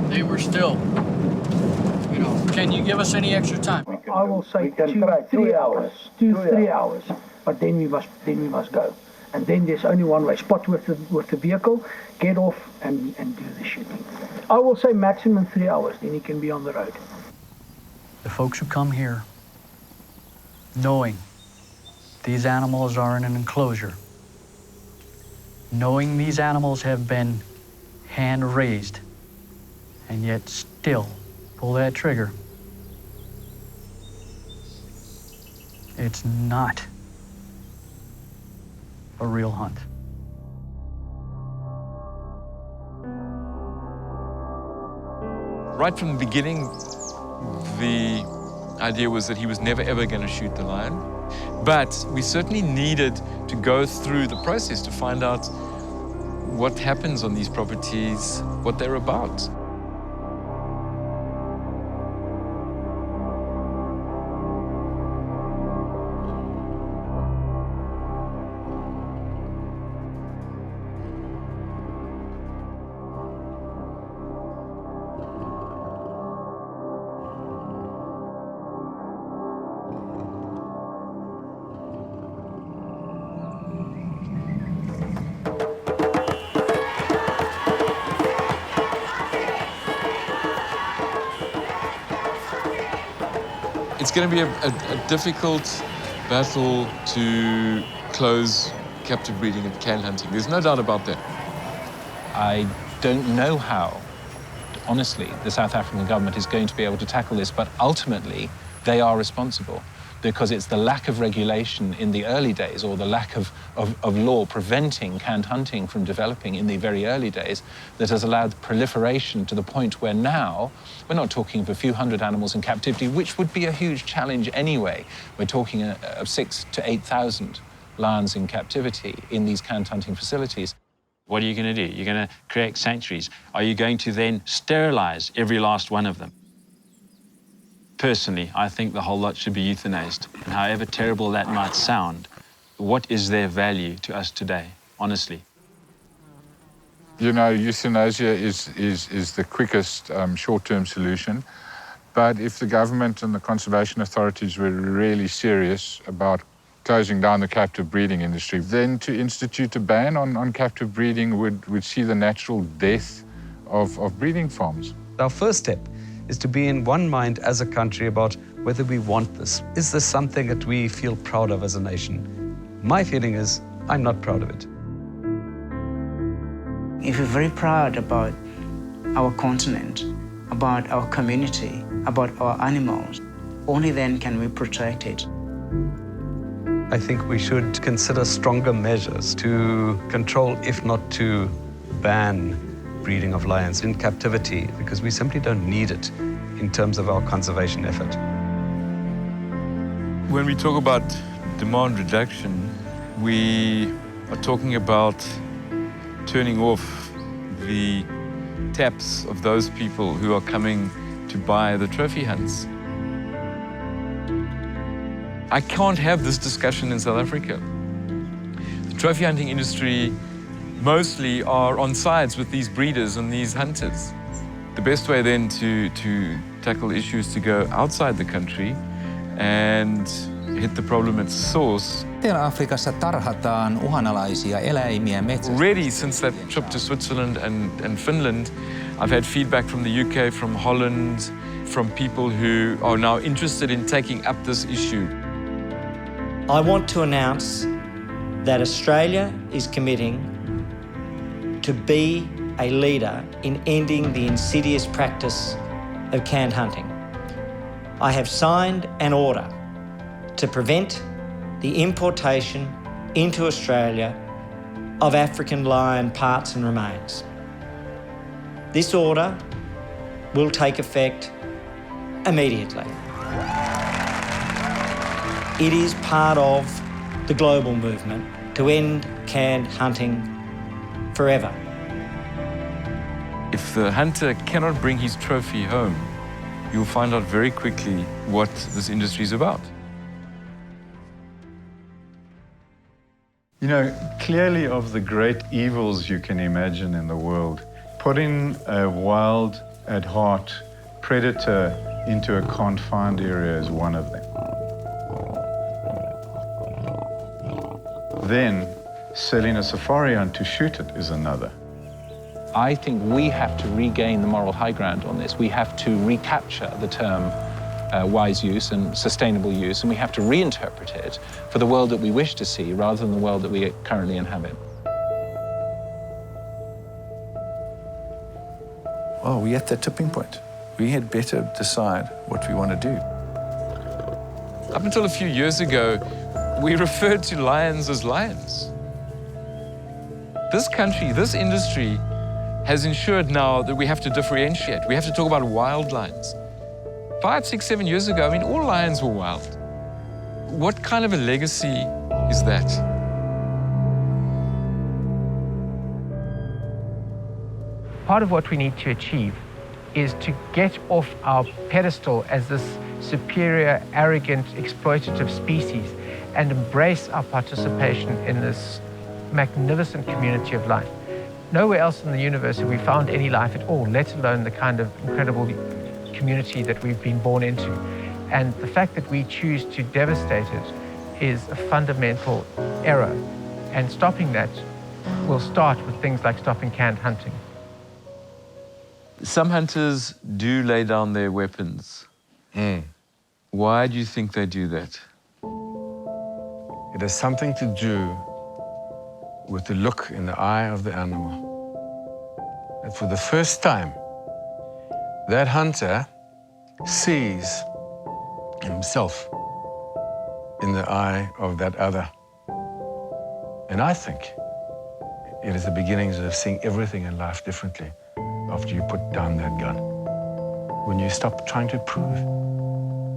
they were still, you know, can you give us any extra time? I will say 2-3 hours, 2-3 hours, but then we must go. And then there's only one way, spot with the vehicle, get off and do the shooting. I will say maximum 3 hours, then he can be on the road. The folks who come here, knowing these animals are in an enclosure, knowing these animals have been hand-raised, and yet still pull that trigger, it's not a real hunt. Right from the beginning, the idea was that he was never ever going to shoot the lion. But we certainly needed to go through the process to find out what happens on these properties, what they're about. It's going to be a difficult battle to close captive breeding and can hunting. There's no doubt about that. I don't know how, honestly, the South African government is going to be able to tackle this, but ultimately they are responsible because it's the lack of regulation in the early days or the lack of law preventing canned hunting from developing in the very early days that has allowed proliferation to the point where now we're not talking of a few hundred animals in captivity, which would be a huge challenge anyway. We're talking of 6,000 to 8,000 lions in captivity in these canned hunting facilities. What are you going to do? You're going to create sanctuaries. Are you going to then sterilize every last one of them? Personally, I think the whole lot should be euthanized. And however terrible that might sound, what is their value to us today, honestly? You know, euthanasia is the quickest short-term solution. But if the government and the conservation authorities were really serious about closing down the captive breeding industry, then to institute a ban on captive breeding would see the natural death of breeding farms. Our first step is to be in one mind as a country about whether we want this. Is this something that we feel proud of as a nation? My feeling is, I'm not proud of it. If we're very proud about our continent, about our community, about our animals, only then can we protect it. I think we should consider stronger measures to control, if not to ban, breeding of lions in captivity, because we simply don't need it in terms of our conservation effort. When we talk about demand reduction, we are talking about turning off the taps of those people who are coming to buy the trophy hunts. I can't have this discussion in South Africa. The trophy hunting industry mostly are on sides with these breeders and these hunters. The best way then to tackle issues to go outside the country and hit the problem at source. Etelä-Afrikassa tarhataan uhanalaisia eläimiä metsästä. Already since that trip to Switzerland and Finland, I've had feedback from the UK, from Holland, from people who are now interested in taking up this issue. I want to announce that Australia is committing to be a leader in ending the insidious practice of canned hunting. I have signed an order to prevent the importation into Australia of African lion parts and remains. This order will take effect immediately. It is part of the global movement to end canned hunting forever. If the hunter cannot bring his trophy home, you'll find out very quickly what this industry is about. You know, clearly of the great evils you can imagine in the world, putting a wild, at heart, predator into a confined area is one of them. Then, selling a safari hunt to shoot it is another. I think we have to regain the moral high ground on this. We have to recapture the term wise use and sustainable use, and we have to reinterpret it for the world that we wish to see rather than the world that we currently inhabit. Well, we're at that tipping point. We had better decide what we want to do. Up until a few years ago, we referred to lions as lions. This country, this industry, has ensured now that we have to differentiate. We have to talk about wild lions. 5, 6, 7 years ago, I mean, all lions were wild. What kind of a legacy is that? Part of what we need to achieve is to get off our pedestal as this superior, arrogant, exploitative species and embrace our participation in this magnificent community of life. Nowhere else in the universe have we found any life at all, let alone the kind of incredible community that we've been born into. And the fact that we choose to devastate it is a fundamental error. And stopping that will start with things like stopping canned hunting. Some hunters do lay down their weapons. Why do you think they do that? It has something to do with the look in the eye of the animal. And for the first time, that hunter sees himself in the eye of that other. And I think it is the beginnings of seeing everything in life differently after you put down that gun. When you stop trying to prove,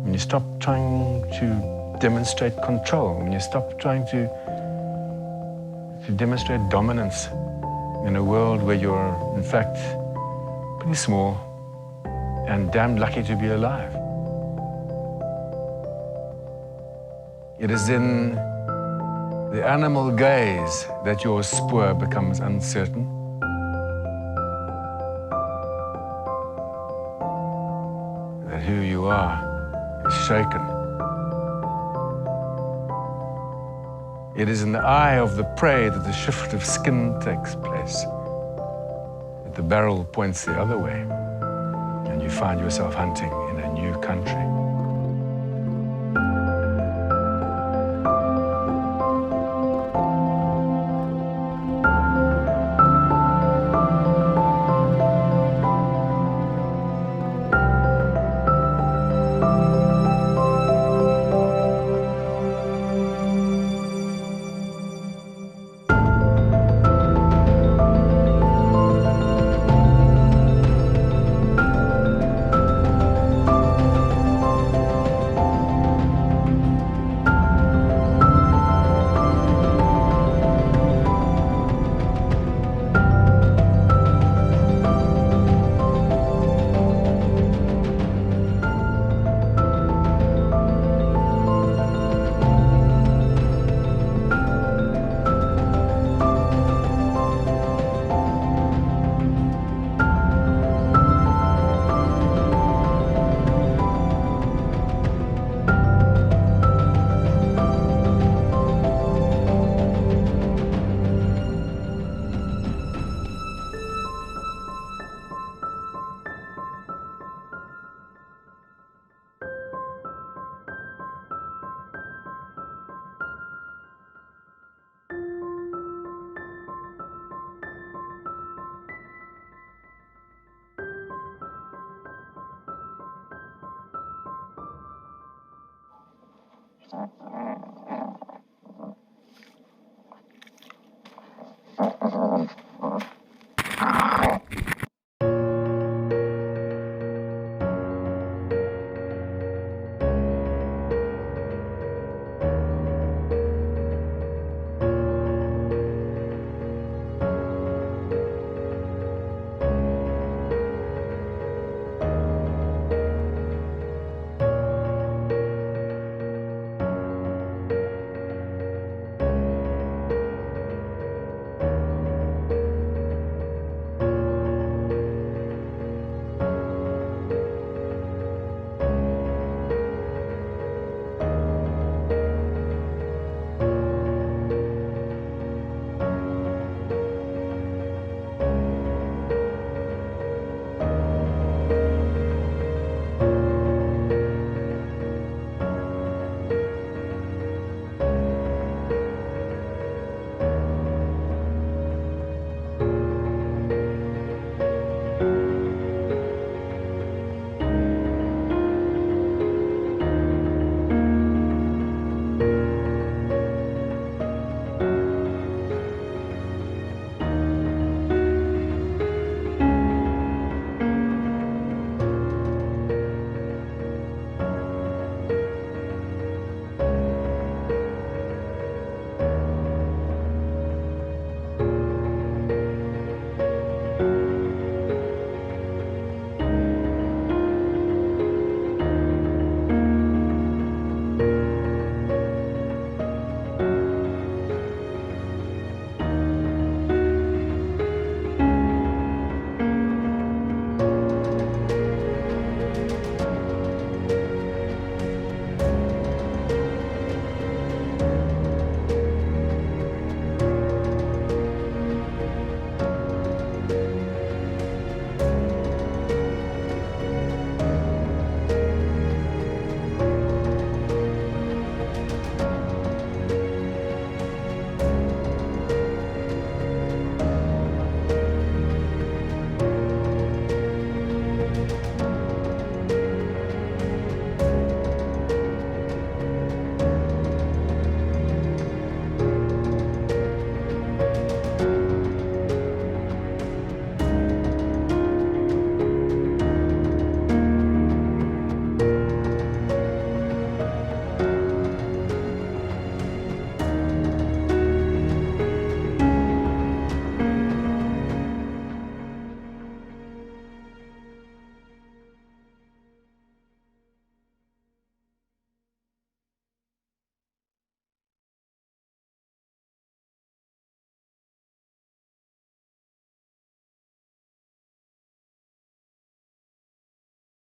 when you stop trying to demonstrate control, when you stop trying to demonstrate dominance in a world where you're, in fact, pretty small and damned lucky to be alive. It is in the animal gaze that your spoor becomes uncertain. That who you are is shaken. It is in the eye of the prey that the shift of skin takes place. That the barrel points the other way, and you find yourself hunting in a new country.